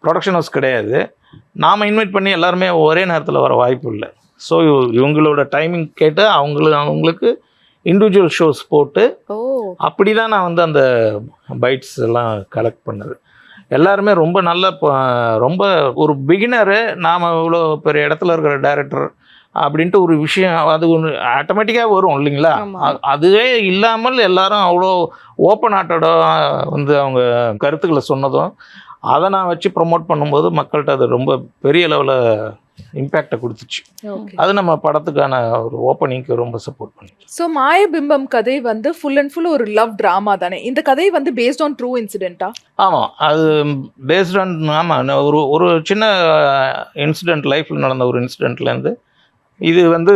ப்ரொடக்ஷன் ஹவுஸ் கிடையாது, நாம் இன்வைட் பண்ணி எல்லாருமே ஒரே நேரத்தில் வர வாய்ப்பு இல்லை. ஸோ இவங்களோட டைமிங் கேட்டு அவங்களுக்கு இண்டிவிஜுவல் ஷோஸ் போட்டு அப்படி தான் நான் வந்து அந்த பைட்ஸ் எல்லாம் கலெக்ட் பண்ணது. எல்லாருமே ரொம்ப நல்ல ரொம்ப ஒரு பிகினரு, நாம் இவ்வளோ பெரிய இடத்துல இருக்கிற டைரக்டர் அப்படின்ட்டு ஒரு விஷயம் அது ஒன்று ஆட்டோமேட்டிக்காக வரும் இல்லைங்களா. அதுவே இல்லாமல் எல்லாரும் அவ்வளோ ஓப்பன் ஹார்ட்டடாக வந்து அவங்க கருத்துக்களை சொன்னதும் அதை நான் வச்சு ப்ரொமோட் பண்ணும்போது மக்கள்கிட்ட அது ரொம்ப பெரிய லெவலில் இம்பேக்டை கொடுத்துச்சு. அது நம்ம படத்துக்கான ஒரு ஓப்பனிங்க்கு ரொம்ப சப்போர்ட் பண்ணிச்சு. ஸோ மாயபிம்பம் கதை வந்து ஃபுல் அண்ட் ஃபுல் ஒரு லவ் ட்ராமா தானே? இந்த கதை வந்து பேஸ்ட் ஆன் ட்ரூ இன்சிடென்ட்டா? ஆமாம், அது பேஸ்ட் ஆன், ஆமாம், ஒரு சின்ன இன்சிடெண்ட், லைஃப்பில் நடந்த ஒரு இன்சிடெண்ட்லேருந்து இது வந்து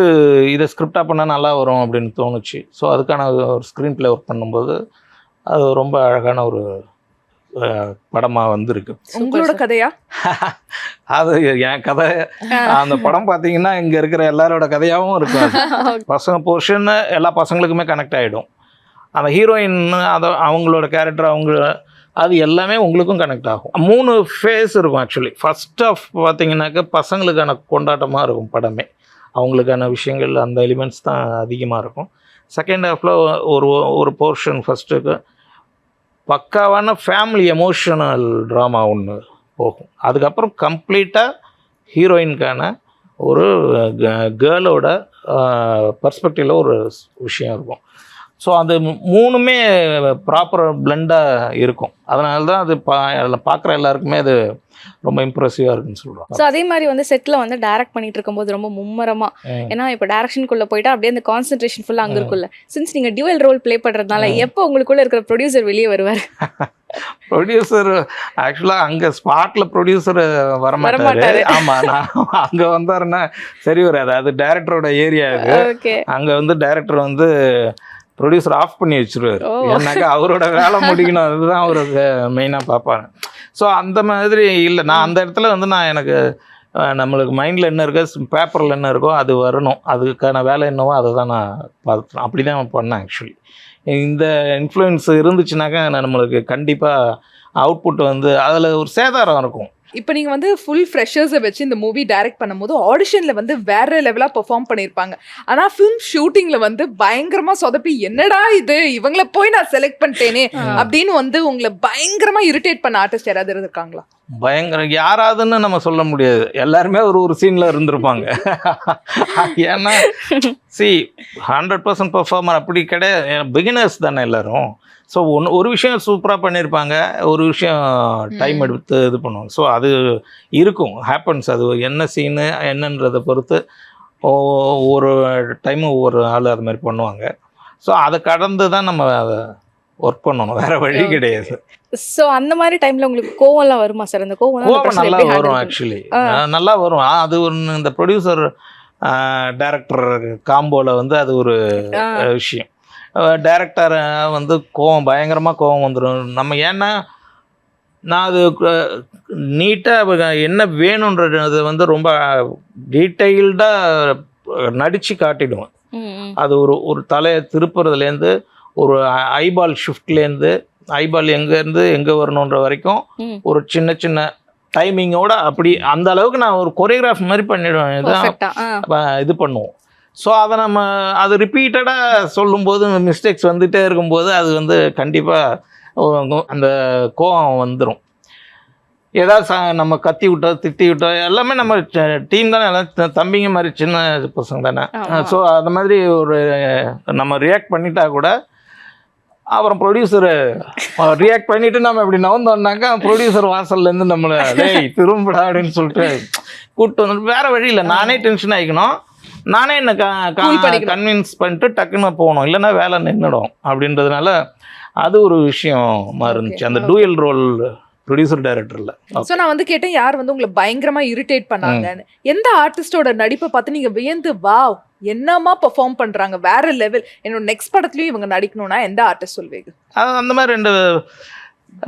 இதை ஸ்கிரிப்டாக பண்ணால் நல்லா வரும் அப்படின்னு தோணுச்சு. ஸோ அதுக்கான ஒரு ஸ்க்ரீன் பிளே ஒர்க் பண்ணும்போது அது ரொம்ப அழகான ஒரு படமாக வந்துருக்கு. உங்களோட கதையா? அது என் கதை. அந்த படம் பார்த்தீங்கன்னா இங்கே இருக்கிற எல்லாரோட கதையாகவும் இருக்கும். பசங்க போர்ஷன் எல்லா பசங்களுக்குமே கனெக்ட் ஆகிடும். அந்த ஹீரோயின் அவங்களோட கேரக்டர் அது எல்லாமே உங்களுக்கும் கனெக்ட் ஆகும். 3 ஃபேஸ் இருக்கும் ஆக்சுவலி. ஃபர்ஸ்ட் ஆஃப் பார்த்தீங்கன்னாக்க பசங்களுக்கான கொண்டாட்டமாக இருக்கும் படமே, அவங்களுக்கான விஷயங்கள் அந்த எலிமெண்ட்ஸ் தான் அதிகமாக இருக்கும். செகண்ட் ஹாஃபில் ஒரு போர்ஷன் ஃபஸ்ட்டுக்கு பக்காவான ஃபேமிலி எமோஷனல் ட்ராமா ஒன்று போகும். அதுக்கப்புறம் கம்ப்ளீட்டாக ஹீரோயினுக்கான ஒரு கேர்ளோட பர்ஸ்பெக்டிவில் ஒரு விஷயம் இருக்கும். ஸோ அது 3மே ப்ராப்பர் பிளெண்டாக இருக்கும். அதனால தான் அது அதில் பார்க்குற எல்லாருக்குமே அது ரொம்ப இம்ப்ரெசிவாக இருக்குன்னு சொல்கிறோம். ஸோ அதே மாதிரி வந்து செட்டில் வந்து டைரக்ட் பண்ணிட்டு இருக்கும்போது ரொம்ப மும்மரமாக, ஏன்னா இப்போ டேரக்ஷனுக்குள்ளே போயிட்டா அப்படியே அந்த கான்சென்ட்ரேஷன் ஃபுல்லாக அங்கே இருக்குல்ல. சின்ஸ் நீங்கள் டியூவல் ரோல் ப்ளே பண்ணுறதுனால எப்போ உங்களுக்குள்ளே இருக்கிற ப்ரொடியூசர் வெளியே வருவார்? ப்ரொடியூசர் ஆக்சுவலாக அங்கே ஸ்பாட்டில் ப்ரொடியூசர் வரமாட்டாரு. ஆமாம், நான் அங்கே வந்தாருன்னா சரி வராது. அது டைரக்டரோட ஏரியா இது. அங்கே வந்து டைரக்டர் வந்து ப்ரொடியூசர் ஆஃப் பண்ணி வச்சுருவார். ஏன்னாக்கா அவரோட வேலை முடிக்கணும், அதுதான் அவருக்கு மெயினாக பார்ப்பாங்க. ஸோ அந்த மாதிரி இல்லை, நான் அந்த இடத்துல வந்து எனக்கு நம்மளுக்கு மைண்டில் என்ன இருக்கோ, பேப்பரில் என்ன இருக்கோ அது வரணும், அதுக்கான வேலை என்னவோ அதை தான் நான் பார்த்துட்டேன். அப்படி தான் பண்ணேன் ஆக்சுவலி. இந்த இன்ஃப்ளூயன்ஸ் இருந்துச்சுனாக்கா நம்மளுக்கு கண்டிப்பாக அவுட்புட் வந்து அதில் ஒரு சேதாரம் இருக்கும். இப்போ நீங்கள் வந்து ஃபுல் ஃப்ரெஷர்ஸை வச்சு இந்த மூவி டைரக்ட் பண்ணும்போது ஆடிஷனில் வந்து வேற லெவலாக பெர்ஃபார்ம் பண்ணியிருப்பாங்க. ஆனால் ஃபிலிம் ஷூட்டிங்கில் வந்து பயங்கரமாக சொதப்பி என்னடா இது, இவங்கள போய் நான் செலக்ட் பண்ணிட்டேனே அப்படின்னு வந்து உங்களை பயங்கரமாக இரிட்டேட் பண்ண ஆர்டிஸ்ட் யாராவது இருந்திருக்காங்களா? பயங்கரம் யாராவதுன்னு நம்ம சொல்ல முடியாது, எல்லாருமே ஒரு சீனில் இருந்திருப்பாங்க. ஏன்னா 100% பெர்ஃபார்மர் அப்படி கிடையாது, பிகினர்ஸ் தானே எல்லோரும். ஸோ ஒரு விஷயம் சூப்பராக பண்ணியிருப்பாங்க, ஒரு விஷயம் டைம் எடுத்து இது பண்ணுவாங்க. ஸோ அது இருக்கும், ஹேப்பன்ஸ். அது என்ன சீனு என்னன்றதை பொறுத்து ஒரு டைமு ஒவ்வொரு ஆள் அது மாதிரி பண்ணுவாங்க. ஸோ அதை கடந்து தான் நம்ம அதை ஒர்க் பண்ணணும், வேறு வழி கிடையாது. ஸோ அந்த மாதிரி டைமில் உங்களுக்கு கோவம்லாம் வருமா சார்? அந்த கோவம் நல்லா வரும் ஆக்சுவலி, நல்லா வரும். அது ஒன்று இந்த ப்ரொடியூசர் டைரக்டர் காம்போவில் வந்து அது ஒரு விஷயம். டைரக்டரை வந்து பயங்கரமாக கோவம் வந்துடும் நம்ம. ஏன்னா நான் அது நீட்டாக என்ன வேணுன்றது வந்து ரொம்ப டீட்டெயில்டாக நடித்து காட்டிடுவேன். அது ஒரு தலையை திருப்புறதுலேருந்து, ஒரு ஐபால் ஷிஃப்ட்லேருந்து, ஐபால் எங்கேருந்து எங்கே வரணுன்ற வரைக்கும் ஒரு சின்ன சின்ன டைமிங்கோட அப்படி அந்த அளவுக்கு நான் ஒரு கொரியோகிராஃப் மாதிரி பண்ணிவிடுவேன். இதுதான் இது பண்ணுவோம். ஸோ அதை அது ரிப்பீட்டடாக சொல்லும்போது மிஸ்டேக்ஸ் வந்துகிட்டே இருக்கும்போது அது வந்து கண்டிப்பாக அந்த கோவம் வந்துடும். ஏதாவது நம்ம கத்தி விட்டோம், திட்டி விட்டோம், எல்லாமே நம்ம டீம் தானே, எல்லாம் தம்பிங்க மாதிரி சின்ன பசங்க தானே. ஸோ அந்த மாதிரி நம்ம ரியாக்ட் பண்ணிட்டா கூட அப்புறம் ப்ரொடியூசரு ரியாக்ட் பண்ணிவிட்டு நம்ம இப்படி நவந்தோம்னாக்கா ப்ரொடியூசர் வாசல்லேருந்து நம்மளை திரும்படா அப்படின்னு சொல்லிட்டு கூப்பிட்டு வந்துட்டு வேறு வழி இல்லை, நானே டென்ஷன் ஆகிக்கணும், நானே என்ன கன்வின்ஸ் பண்ணிட்டு டக்குன்னு போகணும், இல்லைன்னா வேலை நின்றுடும் அப்படின்றதுனால அது ஒரு விஷயமா இருந்துச்சு. அந்த டூயல் ரோல் ப்ரொடியூசர் டைரக்டரில். ஸோ நான் வந்து கேட்டேன் யார் வந்து உங்களை பயங்கரமா இரிட்டேட் பண்ணாங்கன்னு. எந்த ஆர்டிஸ்டோட நடிப்பை பார்த்து நீங்க வியந்து வாவ் என்னமா பெர்ஃபார்ம் பண்றாங்க வேற லெவல், என்னோட நெக்ஸ்ட் படத்துலயும் இவங்க நடிக்கணும்னா எந்த ஆர்டிஸ்ட் சொல்வீங்க? அந்த மாதிரி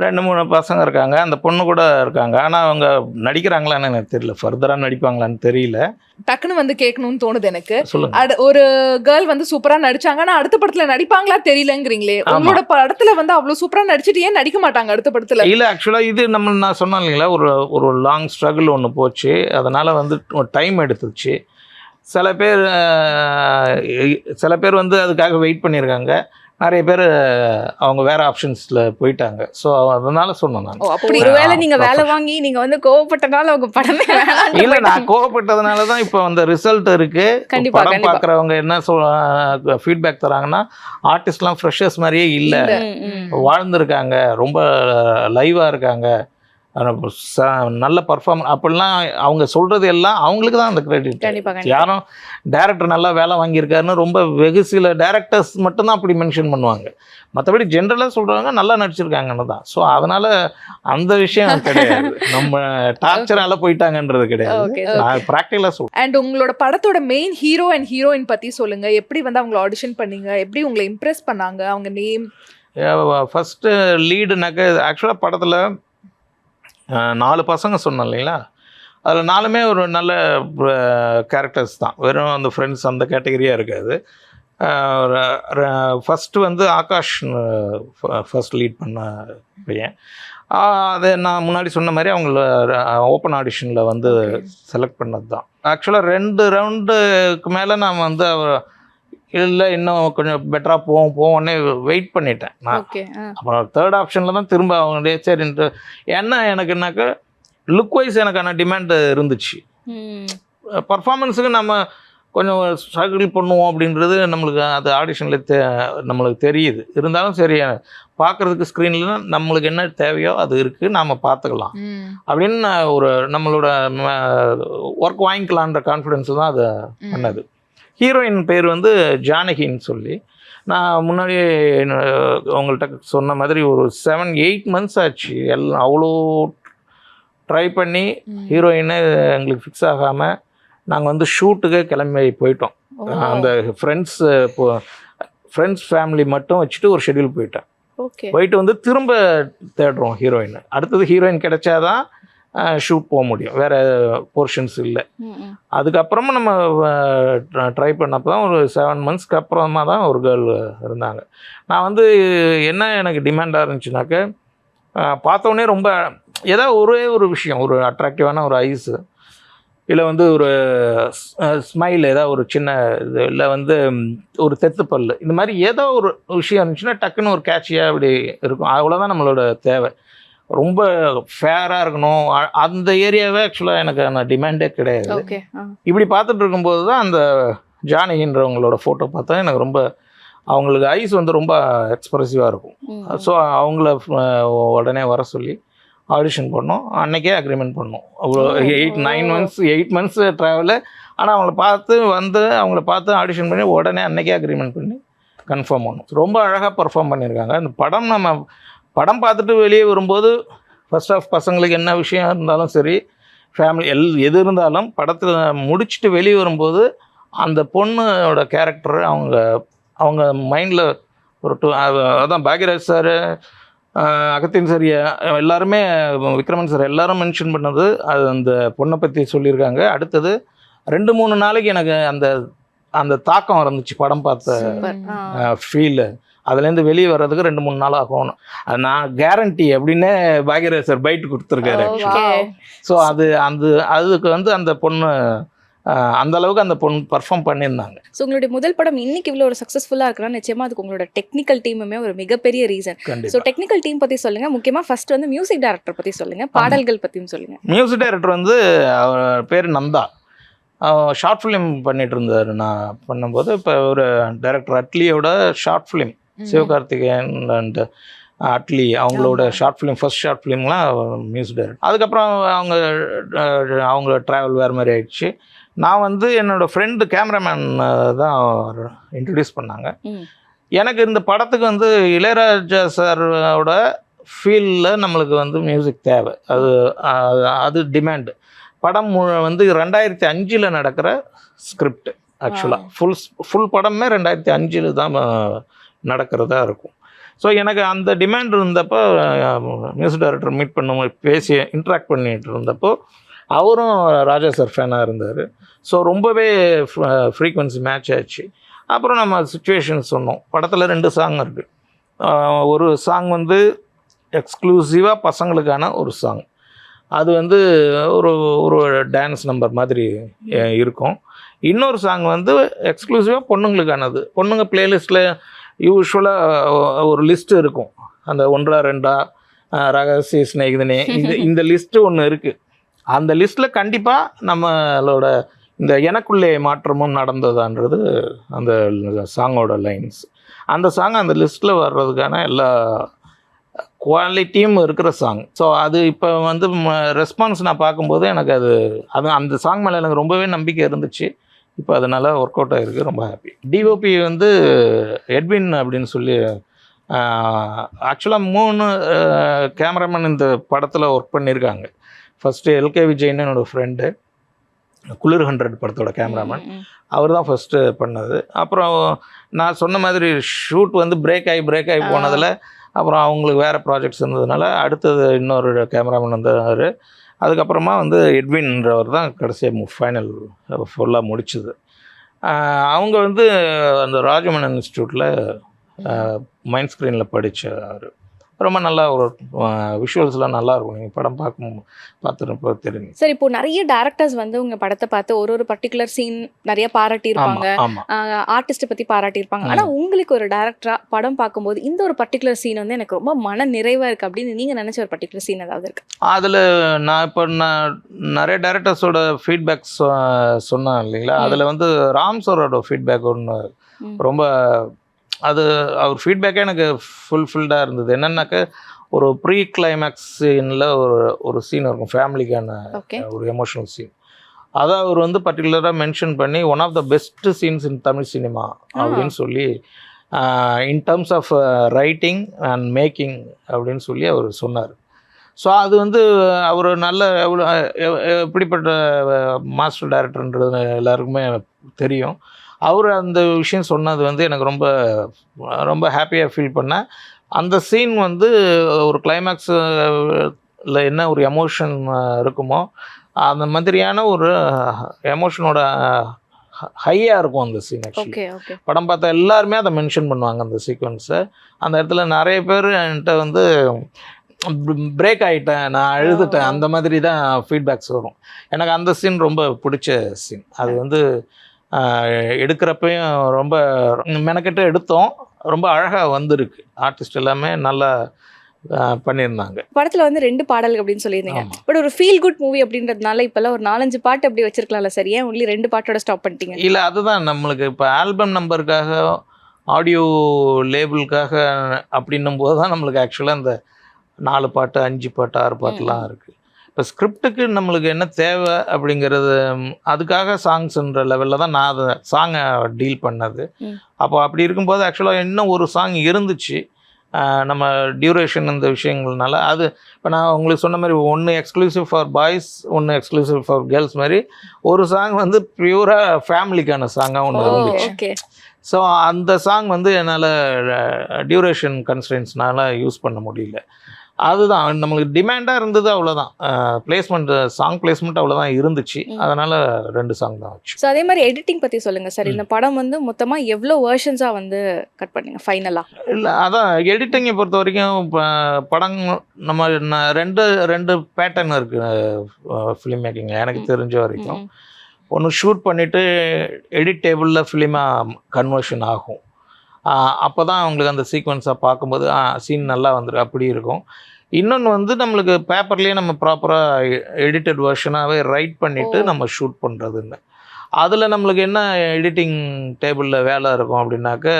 ரெண்டு மூணு பசங்க இருக்காங்க, அந்த பொண்ணு கூட இருக்காங்க. ஆனால் அவங்க நடிக்கிறாங்களான்னு எனக்கு தெரியல, ஃபர்தராக நடிப்பாங்களான்னு தெரியல. டக்குன்னு வந்து கேட்கணும்னு தோணுது எனக்கு. சொல்லுங்க. ஒரு கேர்ள் வந்து சூப்பரா நடிச்சாங்க, ஆனா அடுத்த படத்துல நடிப்பாங்களா தெரியலங்கிறீங்களே. உங்களோட படத்துல வந்து அவ்வளவு சூப்பரா நடிச்சிட்டு ஏன் நடிக்க மாட்டாங்க அடுத்த படத்துல? இல்லை, ஆக்சுவலாக இது நான் சொன்னேன் இல்லைங்களா, ஒரு லாங் ஸ்ட்ரகிள் ஒன்று போச்சு. அதனால் வந்து டைம் எடுத்துச்சு. சில பேர் வந்து அதுக்காக வெயிட் பண்ணியிருக்காங்க. நிறைய பேர் அவங்க வேற ஆப்ஷன்ஸ்ல போயிட்டாங்க. ஸோ அதனால சொன்னேன் நான். ஒருவேளை நீங்க வேலை வாங்கி நீங்க வந்து கோவப்பட்டனால அவங்க படமே இல்லை, நான் கோவப்பட்டதுனால தான் இப்போ அந்த ரிசல்ட் இருக்கு. படம் பார்க்குறவங்க என்ன ஃபீட்பேக் தராங்கன்னா, ஆர்டிஸ்ட்லாம் ஃப்ரெஷர்ஸ் மாதிரியே இல்லை, வாழ்ந்துருக்காங்க, ரொம்ப லைவாக இருக்காங்க, நல்ல பர்ஃபார்மன்ஸ் அப்படிலாம் அவங்க சொல்கிறது எல்லாம் அவங்களுக்கு தான் அந்த கிரெடிட். யாரும் டேரக்டர் நல்லா வேலை வாங்கியிருக்காருன்னு ரொம்ப வெகு சில டேரக்டர்ஸ் மட்டும்தான் அப்படி மென்ஷன் பண்ணுவாங்க. மற்றபடி ஜென்ரலாக சொல்கிறவங்க நல்லா நடிச்சிருக்காங்கன்னு தான். ஸோ அதனால் அந்த விஷயம் கிடையாது, நம்ம டார்ச்சரால் போயிட்டாங்கன்றது கிடையாது. நான் ப்ராக்டிக்கலாக சொல்கிறேன். அண்ட் உங்களோட படத்தோட மெயின் ஹீரோ அண்ட் ஹீரோயின் பற்றி சொல்லுங்கள். எப்படி வந்து அவங்கள ஆடிஷன் பண்ணீங்க, எப்படி உங்களை இம்ப்ரெஸ் பண்ணாங்க, அவங்க நேம்? ஃபஸ்ட்டு லீடுனாக்க ஆக்சுவலாக படத்தில் 4 பசங்க சொன்னோம் இல்லைங்களா, அதில் 4மே ஒரு நல்ல கேரக்டர்ஸ் தான், வெறும் அந்த ஃப்ரெண்ட்ஸ் அந்த கேட்டகரியாக இருக்காது. ஃபஸ்ட்டு வந்து ஆகாஷ் ஃபஸ்ட் லீட் பண்ண பையன். அதை நான் முன்னாடி சொன்ன மாதிரி அவங்கள ஓப்பன் ஆடிஷனில் வந்து செலக்ட் பண்ணது தான். ஆக்சுவலாக 2 ரவுண்டுக்கு மேலே நான் வந்து இல்லை இன்னும் கொஞ்சம் பெட்டராக போவோன்னே வெயிட் பண்ணிட்டேன் நான். அப்புறம் 3rd ஆப்ஷனில் தான் திரும்ப அவங்க சரின்ட்டு. ஏன்னா எனக்குனாக்கா லுக் வைஸ் எனக்கான டிமாண்ட் இருந்துச்சு. பர்ஃபார்மன்ஸுக்கு நம்ம கொஞ்சம் ஸ்ட்ரகிள் பண்ணுவோம் அப்படின்றது நம்மளுக்கு அது ஆடிஷனில் நம்மளுக்கு தெரியுது. இருந்தாலும் சரி, பார்க்குறதுக்கு ஸ்க்ரீனில் நம்மளுக்கு என்ன தேவையோ அது இருக்குது, நாம் பார்த்துக்கலாம் அப்படின்னு நம்மளோட ஒர்க் வாங்கிக்கலான்ற கான்ஃபிடென்ஸ் தான் அதை பண்ணது. ஹீரோயின் பேர் வந்து ஜானகின்னு சொல்லி, நான் முன்னாடி உங்கள்கிட்ட சொன்ன மாதிரி ஒரு 7-8 months ஆச்சு. எல்லாம் அவ்வளோ ட்ரை பண்ணி ஹீரோயினை எங்களுக்கு ஃபிக்ஸ் ஆகாமல் நாங்கள் வந்து ஷூட்டுக்கு கிளம்பி போயிட்டோம். அந்த ஃப்ரெண்ட்ஸ் ஃபேமிலி மட்டும் வச்சுட்டு ஒரு ஷெட்யூல் போயிட்டேன். போயிட்டு வந்து திரும்ப தேடுறோம் ஹீரோயின். அடுத்தது ஹீரோயின் கிடைச்சாதான் ஷூட் போக முடியும், வேறு போர்ஷன்ஸ் இல்லை. அதுக்கப்புறமா நம்ம ட்ரை பண்ணப்போ தான் ஒரு 7 monthsக்கு அப்புறமா தான் ஒரு கேர்ள் இருந்தாங்க. நான் வந்து என்ன எனக்கு டிமாண்டாக இருந்துச்சுனாக்க, பார்த்தோன்னே ரொம்ப ஏதாவது ஒரே ஒரு விஷயம், ஒரு அட்ராக்டிவான ஒரு ஐஸு, இல்லை வந்து ஒரு ஸ்மைல், ஏதாவது ஒரு சின்ன இது, இல்லை வந்து ஒரு தெத்து பல், இந்த மாதிரி ஏதோ ஒரு விஷயம் இருந்துச்சுன்னா டக்குன்னு ஒரு கேட்சியாக அப்படி இருக்கும். அவ்வளோதான் நம்மளோட தேவை. ரொம்ப ஃபேராக இருக்கணும், அந்த ஏரியாவே ஆக்சுவலாக எனக்கு அந்த டிமாண்டே கிடையாது. இப்படி பார்த்துட்டு இருக்கும்போது தான் அந்த ஜானகின்றவங்களோட ஃபோட்டோ பார்த்தா எனக்கு ரொம்ப, அவங்களுக்கு ஐஸ் வந்து ரொம்ப எக்ஸ்ப்ரெசிவாக இருக்கும். ஸோ அவங்கள உடனே வர சொல்லி ஆடிஷன் பண்ணோம். அன்றைக்கே அக்ரிமெண்ட் பண்ணோம். அவ்வளோ 8 months ட்ராவலு. ஆனால் அவங்கள பார்த்து ஆடிஷன் பண்ணி உடனே அன்றைக்கே அக்ரிமெண்ட் பண்ணி கன்ஃபார்ம் பண்ணோம். ரொம்ப அழகாக பர்ஃபார்ம் பண்ணியிருக்காங்க. இந்த படம் பார்த்துட்டு வெளியே வரும்போது ஃபர்ஸ்ட் ஆஃப் பசங்களுக்கு என்ன விஷயம் இருந்தாலும் சரி, ஃபேமிலி எது இருந்தாலும் படத்தில் முடிச்சுட்டு வெளியே வரும்போது அந்த பொண்ணோட கேரக்டர் அவங்க மைண்டில் அதான் பாக்யராஜ் சார், அகத்தியன் சார், எல்லாருமே, விக்ரமன் சார் எல்லாரும் மென்ஷன் பண்ணது அது அந்த பொண்ணை பற்றி சொல்லியிருக்காங்க. அடுத்தது 2-3 நாளைக்கு எனக்கு அந்த தாக்கம் இருந்துச்சு படம் பார்த்த ஃபீல். அதுலேருந்து வெளியே வர்றதுக்கு 2-3 நாள் ஆகும். நான் கேரண்டி அப்படின்னு பாக்யராஜ் சார் பைட் கொடுத்துருக்காரு. ஸோ அதுக்கு வந்து அந்த பொண்ணு அந்த அளவுக்கு அந்த பொண்ணு பர்ஃபார்ம் பண்ணியிருந்தாங்க. ஸோ உங்களுடைய முதல் படம் இன்னைக்கு இவ்வளோ ஒரு சக்ஸஸ்ஃபுல்லாக இருக்குன்னா நிச்சயமாக அதுக்கு உங்களோட டெக்னிக்கல் டீமுமே ஒரு மிகப்பெரிய ரீசன். ஸோ டெக்னிக்கல் டீம் பற்றி சொல்லுங்கள். முக்கியமாக ஃபர்ஸ்ட் வந்து மியூசிக் டைரக்டர் பற்றி சொல்லுங்கள், பாடல்கள் பற்றியும் சொல்லுங்கள். மியூசிக் டைரக்டர் வந்து அவர் பேர் நந்தா. ஷார்ட் ஃபிலிம் பண்ணிட்டு இருந்தார். நான் பண்ணும்போது இப்போ ஒரு டைரக்டர் அட்லியோட short film, Sivakarthikeyan and Atlee அவங்களோட ஷார்ட் ஃபிலிம், ஃபர்ஸ்ட் ஷார்ட் ஃபிலிம்லாம் மியூசிக் டைரக்டர். அதுக்கப்புறம் அவங்க ட்ராவல் வேறு மாதிரி ஆயிடுச்சு. நான் வந்து என்னோடய ஃப்ரெண்டு கேமராமேன் தான் இன்ட்ரடியூஸ் பண்ணாங்க. எனக்கு இந்த படத்துக்கு வந்து இளையராஜா சாரோட ஃபீல்டில் நம்மளுக்கு வந்து மியூசிக் தேவை. அது டிமாண்டு. படம் வந்து 2005 நடக்கிற ஸ்கிரிப்ட். ஆக்சுவலாக ஃபுல் படமே 2005 தான் நடக்கிறதா இருக்கும். ஸோ எனக்கு அந்த டிமாண்ட் இருந்தப்போ மியூசிக் டைரக்டர் மீட் பண்ண பேசி இன்ட்ராக்ட் பண்ணிட்டு இருந்தப்போ அவரும் ராஜா சார் ஃபேனாக இருந்தார். ஸோ ரொம்பவே ஃப்ரீக்வன்சி மேட்ச் ஆச்சு. அப்புறம் நம்ம சுச்சுவேஷன் சொன்னோம். படத்தில் 2 சாங் இருக்குது. ஒரு சாங் வந்து எக்ஸ்க்ளூசிவாக பசங்களுக்கான ஒரு சாங். அது வந்து ஒரு டான்ஸ் நம்பர் மாதிரி இருக்கும். இன்னொரு சாங் வந்து எக்ஸ்க்ளூசிவாக பொண்ணுங்களுக்கானது. பொண்ணுங்க பிளேலிஸ்ட்டில் யூஸ்வலாக ஒரு லிஸ்ட்டு இருக்கும். அந்த 1 2 ரகசிய ஸ்நேகிதனே இந்த லிஸ்ட்டு ஒன்று இருக்குது. அந்த லிஸ்ட்டில் கண்டிப்பாக நம்மளோட இந்த எனக்குள்ளே மாற்றமும் நடந்ததான்றது அந்த சாங்கோட லைன்ஸ். அந்த சாங் அந்த லிஸ்ட்டில் வர்றதுக்கான எல்லா குவாலிட்டியும் இருக்கிற சாங். ஸோ அது இப்போ வந்து ரெஸ்பான்ஸ் நான் பார்க்கும்போது எனக்கு அது அந்த சாங் மேலே எனக்கு ரொம்பவே நம்பிக்கை இருந்துச்சு. இப்போ அதனால் ஒர்க் அவுட் ஆகிருக்கு. ரொம்ப ஹாப்பி. டிஓபி வந்து எட்வின் அப்படின்னு சொல்லி ஆக்சுவலாக 3 கேமராமேன் இந்த படத்தில் ஒர்க் பண்ணியிருக்காங்க. ஃபஸ்ட்டு எல்கே விஜய்னு என்னோடய ஃப்ரெண்டு, குளிர் 100 படத்தோட கேமராமேன். அவர் தான் ஃபஸ்ட்டு பண்ணது. அப்புறம் நான் சொன்ன மாதிரி ஷூட் வந்து பிரேக் ஆகி போனதில் அப்புறம் அவங்களுக்கு வேறு ப்ராஜெக்ட்ஸ் இருந்ததுனால அடுத்தது இன்னொரு கேமராமேன் வந்தார். அதுக்கப்புறமா வந்து எட்வின்றவர் தான் கடைசியாக ஃபைனல் ஃபுல்லாக முடிச்சுது. அவங்க வந்து அந்த ராஜமணன் இன்ஸ்டியூட்டில் மைண்ட் ஸ்க்ரீனில் படித்தார். ரொம்ப நல்லா ஒரு விஷுவல்ஸ்லாம் நல்லாயிருக்கும். நீங்கள் படம் பார்த்துருப்போ தெரியும். சார், இப்போ நிறைய டேரக்டர்ஸ் வந்து உங்கள் படத்தை பார்த்து ஒரு பர்டிகுலர் சீன் நிறைய பாராட்டியிருப்பாங்க, ஆர்டிஸ்ட்டை பற்றி பாராட்டியிருப்பாங்க. ஆனால் உங்களுக்கு ஒரு டேரக்டராக படம் பார்க்கும்போது இந்த ஒரு பர்டிகுலர் சீன் வந்து எனக்கு ரொம்ப மன நிறைவாக இருக்குது அப்படின்னு நீங்கள் நினச்ச ஒரு பர்டிகுலர் சீன் ஏதாவது இருக்கு? அதில் நான் நிறைய டேரக்டர்ஸோட ஃபீட்பேக்ஸ் சொன்னேன் இல்லைங்களா. அதில் வந்து ராம் சாரோட ஃபீட்பேக் ஒன்று ரொம்ப அவர் ஃபீட்பேக்கே எனக்கு ஃபுல்ஃபில்டாக இருந்தது. என்னென்னாக்க ஒரு ப்ரீ கிளைமேக்ஸ் சீனில் ஒரு சீன் இருக்கும், ஃபேமிலிக்கான ஒரு எமோஷனல் சீன். அதை அவர் வந்து பர்டிகுலராக மென்ஷன் பண்ணி one of the best scenes in Tamil cinema அப்படின்னு சொல்லி in terms of writing and making அப்படின்னு சொல்லி அவர் சொன்னார். ஸோ அது வந்து அவர் நல்ல எப்படிப்பட்ட மாஸ்டர் டைரக்டர்ன்றது எல்லாருக்குமே தெரியும். அவர் அந்த விஷயம் சொன்னது வந்து எனக்கு ரொம்ப ரொம்ப ஹாப்பியாக ஃபீல் பண்ணேன். அந்த சீன் வந்து ஒரு கிளைமேக்ஸில் என்ன ஒரு எமோஷன் இருக்குமோ அந்த மாதிரியான ஒரு எமோஷனோட ஹையாக இருக்கும் அந்த சீன். ஆக்சுவலி படம் பார்த்தா எல்லாருமே அதை மென்ஷன் பண்ணுவாங்க அந்த சீக்வன்ஸை. அந்த இடத்துல நிறைய பேர் என்கிட்ட வந்து பிரேக் ஆகிட்டேன், நான் அழுதுட்டேன், அந்த மாதிரி தான் ஃபீட்பேக்ஸ் வரும். எனக்கு அந்த சீன் ரொம்ப பிடிச்ச சீன். அது வந்து எடுக்கிறப்பையும் ரொம்ப மெனக்கெட்டு எடுத்தோம். ரொம்ப அழகாக வந்திருக்கு. ஆர்டிஸ்ட் எல்லாமே நல்லா பண்ணியிருந்தாங்க. படத்தில் வந்து 2 பாடல் அப்படின்னு சொல்லியிருந்தீங்க. பட் ஒரு ஃபீல் குட் மூவி அப்படின்றதுனால இப்போல்லாம் ஒரு 4-5 பாட்டு அப்படி வச்சிருக்கலாம்ல சார், ஏன் ஒன்லி 2 பாட்டோட ஸ்டாப் பண்ணிட்டீங்க? இல்லை, அதுதான் நம்மளுக்கு இப்போ ஆல்பம் நம்பருக்காக ஆடியோ லேபிளுக்காக அப்படின்னும் போது தான் நம்மளுக்கு ஆக்சுவலாக இந்த 4 பாட்டு 5 பாட்டு 6 பாட்டுலாம் இருக்குது. இப்போ ஸ்கிரிப்டுக்கு நம்மளுக்கு என்ன தேவை அப்படிங்கிறது அதுக்காக சாங்ஸ்ன்ற லெவலில் தான் நான் அதை சாங்கை டீல் பண்ணது. அப்போ அப்படி இருக்கும்போது ஆக்சுவலாக இன்னும் ஒரு சாங் இருந்துச்சு நம்ம டியூரேஷன் இந்த விஷயங்கள்னால. அது இப்போ நான் உங்களுக்கு சொன்ன மாதிரி ஒன்று எக்ஸ்க்ளூசிவ் ஃபார் பாய்ஸ், ஒன்று எக்ஸ்க்ளூசிவ் ஃபார் கேர்ள்ஸ் மாதிரி ஒரு சாங் வந்து பியூராக ஃபேமிலிக்கான சாங்காக ஒன்று இருந்துச்சு. ஸோ அந்த சாங் வந்து என்னால் டியூரேஷன் கன்ஸ்ட்ரெயின்ஸ்னால யூஸ் பண்ண முடியல. அதுதான் நம்மளுக்கு டிமாண்டாக இருந்தது, அவ்வளோதான். பிளேஸ்மெண்ட் சாங் பிளேஸ்மெண்ட் அவ்வளோதான் இருந்துச்சு. அதனால் 2 சாங் தான் வச்சு. ஸோ அதே மாதிரி எடிட்டிங் பற்றி சொல்லுங்கள் சார். இந்த படம் வந்து மொத்தமாக எவ்வளோ வேர்ஷன்ஸாக வந்து கட் பண்ணீங்க ஃபைனலாக? இல்லை, அதான் எடிட்டிங்கை பொறுத்த வரைக்கும் இப்போ படம் நம்ம 2 பேட்டர்ன் இருக்குது ஃபிலிம் மேக்கிங்கில் எனக்கு தெரிஞ்ச வரைக்கும். ஒன்று ஷூட் பண்ணிவிட்டு எடிட் டேபிளில் ஃபிலிமாக கன்வர்ஷன் ஆகும். அப்போ தான் அவங்களுக்கு அந்த சீக்வன்ஸாக பார்க்கும்போது சீன் நல்லா வந்துடும், அப்படி இருக்கும். இன்னொன்று வந்து நம்மளுக்கு பேப்பர்லேயே நம்ம ப்ராப்பராக எடிட்டட் வெர்ஷனாகவே ரைட் பண்ணிவிட்டு நம்ம ஷூட் பண்ணுறதுன்னு. அதில் நம்மளுக்கு என்ன எடிட்டிங் டேபிளில் வேலை இருக்கும் அப்படின்னாக்க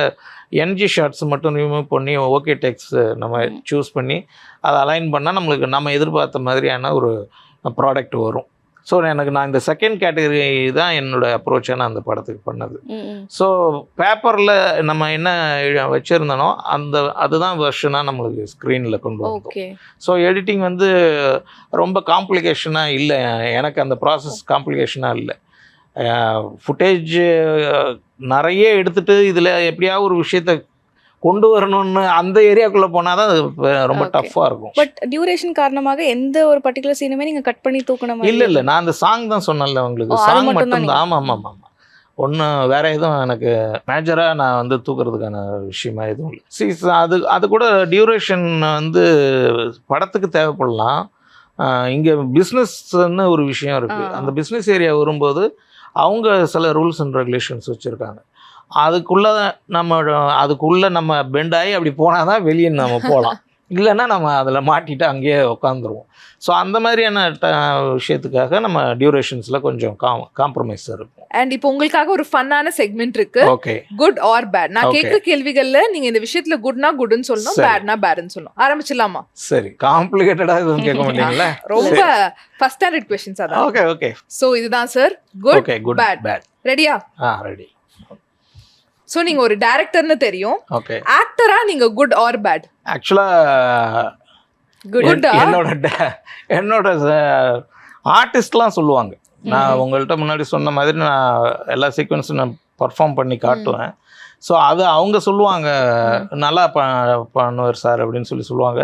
என்ஜி ஷார்ட்ஸ் மட்டும் ரிமூவ் பண்ணி ஓகே டெக்ஸ் நம்ம சூஸ் பண்ணி அதை அலைன் பண்ணால் நம்மளுக்கு நம்ம எதிர்பார்த்த மாதிரியான ஒரு ப்ராடக்ட் வரும். ஸோ நான் இந்த செகண்ட் கேட்டகரி தான் என்னோட அப்ரோச்சை நான் அந்த படத்துக்கு பண்ணது. ஸோ பேப்பரில் நம்ம என்ன வச்சுருந்தனோ அதுதான் வெர்ஷனாக நம்மளுக்கு ஸ்க்ரீனில் கொண்டு வந்தோம். ஸோ எடிட்டிங் வந்து ரொம்ப காம்ப்ளிகேஷனாக இல்லை, எனக்கு அந்த ப்ராசஸ் காம்ப்ளிகேஷனாக இல்லை. ஃபுட்டேஜ் நிறைய எடுத்துகிட்டு இதில் எப்படியாவது ஒரு விஷயத்தை கொண்டு வரணும்னு அந்த ஏரியாக்குள்ளே போனால் தான் அது ரொம்ப டஃப்பாக இருக்கும். பட் டியூரேஷன் காரணமாக எந்த ஒரு பர்டிகுலர் சீனுமே நீங்கள் கட் பண்ணி தூக்கணும்? இல்லை, நான் அந்த சாங் தான் சொன்னேன்ல உங்களுக்கு, சாங் மட்டும்தான். ஆமாம். ஒன்றும் வேறு எதுவும் எனக்கு மேஜராக நான் வந்து தூக்குறதுக்கான விஷயமா எதுவும் இல்லை. அது கூட டியூரேஷன் வந்து படத்துக்கு தேவைப்படலாம். இங்கே பிஸ்னஸ்ன்னு ஒரு விஷயம் இருக்குது. அந்த பிஸ்னஸ் ஏரியா வரும்போது அவங்க சில ரூல்ஸ் அண்ட் ரெகுலேஷன்ஸ் வச்சுருக்காங்க. அதுக்குள்ளே நம்ம பெண்டாகி அப்படி போனால் தான் வெளியே நம்ம போகலாம், இல்லைன்னா நம்ம அதில் மாட்டிட்டு அங்கேயே உட்காந்துருவோம். ஸோ அந்த மாதிரியான விஷயத்துக்காக நம்ம டியூரேஷன்ஸில் கொஞ்சம் காம்ப்ரமைஸ் இருக்கும். அண்ட் இப்போ உங்களுக்காக ஒரு ஃபன்னான செக்மெண்ட் இருக்கு. Okay, good or bad. நான் கேட்குற கேள்விகள்ல நீங்க இந்த விஷயத்துல குட்னா குட்னு சொல்லணும், பேட்னா பேட்னு சொல்லணும். ஆரம்பிச்சிடலாமா? சரி, காம்ப்ளிகேட்டடா எதுவும் கேட்க மாட்டீங்களா? ரொம்ப ஃபர்ஸ்ட் ஸ்டாண்டர்ட் क्वेश्चंस அதான். ஓகே. சோ இதுதான் சார் குட் பேட். ரெடியா? ரெடி. சோ நீங்க ஒரு டைரக்டர்னு தெரியும். ஓகே. ஆக்டரா நீங்க குட் ஆர் பேட்? ஆக்சுவலா என்னோட ஆர்டிஸ்ட்லாம் சொல்லுவாங்க. நான் உங்கள்கிட்ட முன்னாடி சொன்ன மாதிரி நான் எல்லா சீக்வன்ஸும் நான் பர்ஃபார்ம் பண்ணி காட்டுவேன். ஸோ அது அவங்க சொல்லுவாங்க, நல்லா பண்ணுவார் சார் அப்படின்னு சொல்லுவாங்க.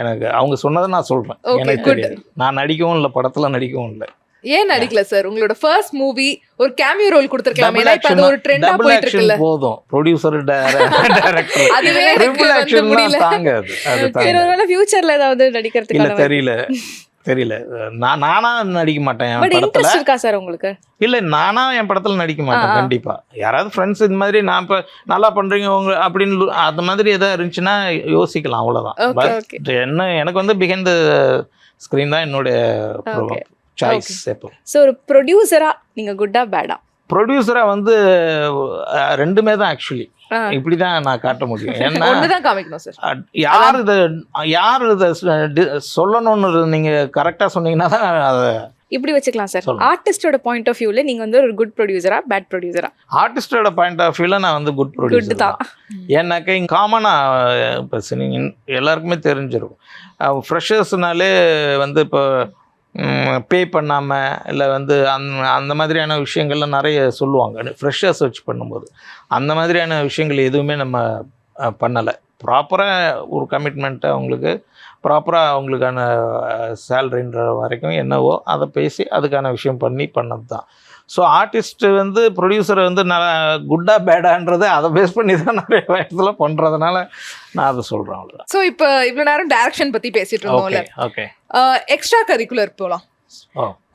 எனக்கு அவங்க சொன்னதை நான் சொல்கிறேன். எனக்கு தெரியாது, நான் நடிக்கவும் இல்லை, படத்தில் நடிக்கவும் இல்லை. ஏன் நடிக்கல சார்? உங்களோட ஃபர்ஸ்ட் மூவி ஒரு கேமியோ ரோல் கொடுத்திருக்கலாம். ஏன்னா இப்ப அது ஒரு ட்ரெண்டா போயிட்டு இருக்குல்ல. போதும் ப்ரொடியூசர் டைரக்டர் அதுவே ட்ரிபிள் ஆக்ஷன் தாங்க. அது வேற ஃபியூச்சர்ல ஏதாவது நடிக்கிறதுக்கு தெரியல. நானா நடிக்க மாட்டேன் என் பட் படத்துல. இன்ட்ரெஸ்ட் இருக்கா சார் உங்களுக்கு? இல்ல, நானா என் படத்துல நடிக்க மாட்டேன் கண்டிப்பா. யாராவது ஃப்ரெண்ட்ஸ் இந்த மாதிரி நான் இப்ப நல்லா பண்றீங்க உங்க அப்படின்னு அந்த மாதிரி ஏதாவது இருந்துச்சுன்னா யோசிக்கலாம், அவ்வளவுதான். எனக்கு வந்து பிஹைண்ட் த ஸ்கிரீன் தான் என்னோட சாய்ஸ். எப்போ ஸோ ஒரு ப்ரொடியூசரா நீங்க குட்டா பேடா? ப்ரொடியூசரா வந்து ரெண்டுமே தான் ஆக்சுவலி. இப்படிதான் நான் காட்ட முடியும். ஏன்னா யார் இதை சொல்லணும்னு நீங்க கரெக்டா சொன்னீங்கன்னா தான் அதை இப்படி வச்சுக்கலாம் சார். ஆர்டிஸ்டோட பாயிண்ட் ஆஃப் வியூல நீங்க வந்து ஒரு குட் ப்ரொடியூசரா பேட் ப்ரொடியூசரா? ஆர்டிஸ்டோட பாயிண்ட் ஆஃப் வியூல நான் வந்து குட் ப்ரொடியூசர் தான். ஏன்னாக்கா இங்கே காமனாக இப்போ எல்லாருக்குமே தெரிஞ்சிருக்கும், ஃப்ரெஷர்ஸ்னாலே வந்து இப்போ பே பண்ணாமல் இல்லை வந்து அந்த மாதிரியான விஷயங்கள்லாம் நிறைய சொல்லுவாங்க ஃப்ரெஷர்ஸ் வச்சு பண்ணும்போது. அந்த மாதிரியான விஷயங்கள் எதுவுமே நம்ம பண்ணலை. ப்ராப்பராக ஒரு கமிட்மெண்ட்டை அவங்களுக்கு ப்ராப்பராக அவங்களுக்கான சேலரின்ற வரைக்கும் என்னவோ அதை பேசி அதுக்கான விஷயம் பண்ணது தான். ஸோ ஆர்டிஸ்ட்டு வந்து ப்ரொடியூசரை வந்து நல்லா குட்டா பேடான்றது அதை பேஸ் பண்ணி தான் நிறைய வயசுல பண்ணுறதுனால நான் அதை சொல்கிறேன், அவ்வளோதான். ஸோ இப்போ இவ்வளோ நேரம் டைரக்ஷன் பற்றி பேசிட்டு இருந்தோம்ல. ஓகே. எக்ஸ்ட்ரா கரிக்குலர் போகலாம்.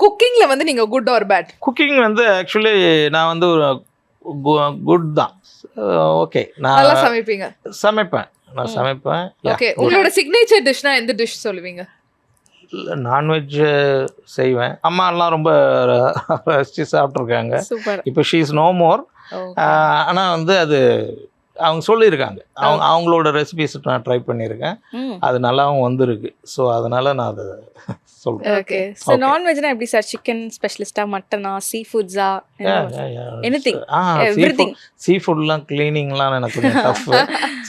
குக்கிங்கில் வந்து நீங்கள் குட் ஆர் பேட்? குக்கிங் வந்து ஆக்சுவலி நான் வந்து ஒரு குட் தான். ஓகே, நல்லா சமைப்பேன். நான் சமைப்பேன். ஓகே, உங்களோட சிக்னேச்சர் டிஷ்னா எந்த டிஷ் சொல்லுவீங்க? நான்வெஜ் செய்வேன். அம்மா எல்லாம் ரொம்ப ரசிச்சு சாப்பிட்ருக்காங்க. இப்போ ஷீ இஸ் நோ மோர். ஆனால் வந்து அது அவங்க சொல்லியிருக்காங்க, அவங்களோட ரெசிபிஸ் நான் ட்ரை பண்ணியிருக்கேன், அது நல்லாவும் வந்திருக்கு. ஸோ அதனால நான் அதை சொல்கிறேன். ஓகே. ஸோ நான்வெஜ்னா எப்படி சார்? சிக்கன் ஸ்பெஷலிஸ்டா, மட்டனா, சீ ஃபுட்ஸா, எனிதிங்? எவ்ரிதிங். சீ ஃபுட்லாம் க்ளீனிங்லாம் எனக்கு கொஞ்சம் டஃப்.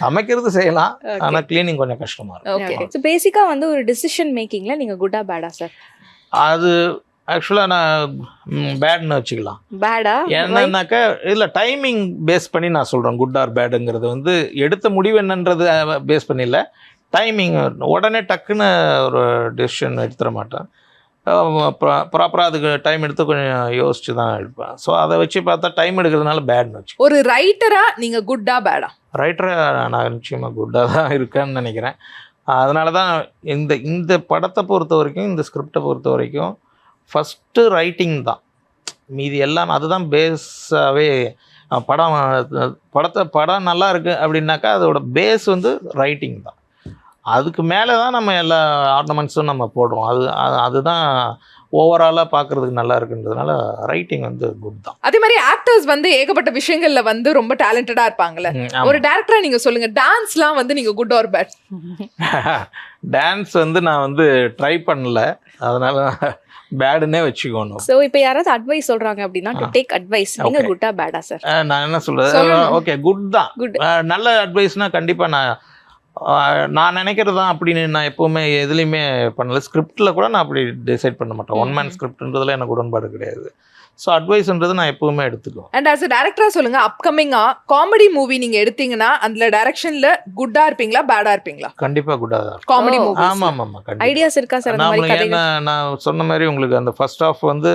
சமைக்கிறது செய்யலாம், ஆனால் க்ளீனிங் கொஞ்சம் கஷ்டமாக இருக்கும். ஓகே. ஸோ பேசிக்காக வந்து ஒரு டிசிஷன் மேக்கிங்கில் நீங்கள் குட்டா பேடா சார்? அது ஆக்சுவலாக நான் பேட்னு வச்சுக்கலாம். பேடா என்னன்னாக்கா இல்லை, டைமிங் பேஸ் பண்ணி நான் சொல்கிறேன். குட் ஆர் பேடுங்கிறது வந்து எடுத்த முடிவு என்னன்றது பேஸ் பண்ணி இல்லை, டைமிங். உடனே டக்குன்னு ஒரு டெசிஷன் எடுத்துட மாட்டேன். ப்ராப்பராக அதுக்கு டைம் எடுத்து கொஞ்சம் யோசிச்சு தான் எடுப்பேன். ஸோ அதை வச்சு பார்த்தா டைம் எடுக்கிறதுனால பேட்னு வச்சு. ஒரு ரைட்டராக நீங்கள் குட்டா பேடா? ரைட்டராக நான் நிச்சயமாக குட்டாக தான் இருக்கேன்னு நினைக்கிறேன். அதனால தான் இந்த படத்தை பொறுத்த வரைக்கும், இந்த ஸ்கிரிப்டை பொறுத்த வரைக்கும் ஃபஸ்ட்டு ரைட்டிங் தான். மீதி எல்லாம் அதுதான் பேஸாகவே. படம் நல்லா இருக்குது அப்படின்னாக்கா அதோட பேஸ் வந்து ரைட்டிங் தான். அதுக்கு மேலே தான் நம்ம எல்லா ஆர்னமெண்ட்ஸும் நம்ம போடுறோம். அதுதான் ஓவராலாக பார்க்குறதுக்கு நல்லா இருக்குன்றதுனால ரைட்டிங் வந்து குட் தான். அதே மாதிரி ஆக்டர்ஸ் வந்து ஏகப்பட்ட விஷயங்கள்ல வந்து ரொம்ப டேலண்டடா இருப்பாங்கல்ல. ஒரு டேரக்டரா நீங்க சொல்லுங்க, டான்ஸ்லாம் வந்து நீங்க குட் ஆர் பேட்? டான்ஸ் வந்து நான் வந்து ட்ரை பண்ணல, அதனால பேடுன்னே வச்சுக்கணும். ஸோ இப்போ யாராவது அட்வைஸ் சொல்றாங்க அப்படின்னா டு டேக் அட்வைஸ், நீங்க குட்டா பேடா சார்? நான் என்ன சொல்றது, ஓகே குட் தான். குட். நல்ல அட்வைஸ்னா கண்டிப்பாக நான் நினைக்கிறது தான் அப்படின்னு நான் எப்போவுமே எதுலேயுமே பண்ணல. ஸ்கிரிப்டில் கூட நான் அப்படி டிசைட் பண்ண மாட்டேன். ஒன் மேன் ஸ்கிரிப்ட்ன்றதுல எனக்கு உடன்பாடு கிடையாது. ஸோ அட்வைஸ்ன்றது நான் எப்பவுமே எடுத்துக்குவேன். அண்ட் ஆஸ் அ டேரக்டரா சொல்லுங்க, அப்கமிங்கா காமெடி மூவி நீங்க எடுத்தீங்கன்னா அதுல டைரக்ஷன்ல குட்டா இருப்பீங்களா பேடா இருப்பீங்களா? கண்டிப்பா குட்டா தான் காமெடி மூவி. ஆமா ஆமா ஆமா கண்டிப்பா. ஐடியாஸ் இருக்கா சார் அந்த மாதிரி கதைகள்? நான் சொன்ன மாதிரி உங்களுக்கு அந்த ஃபர்ஸ்ட் ஹாஃப் வந்து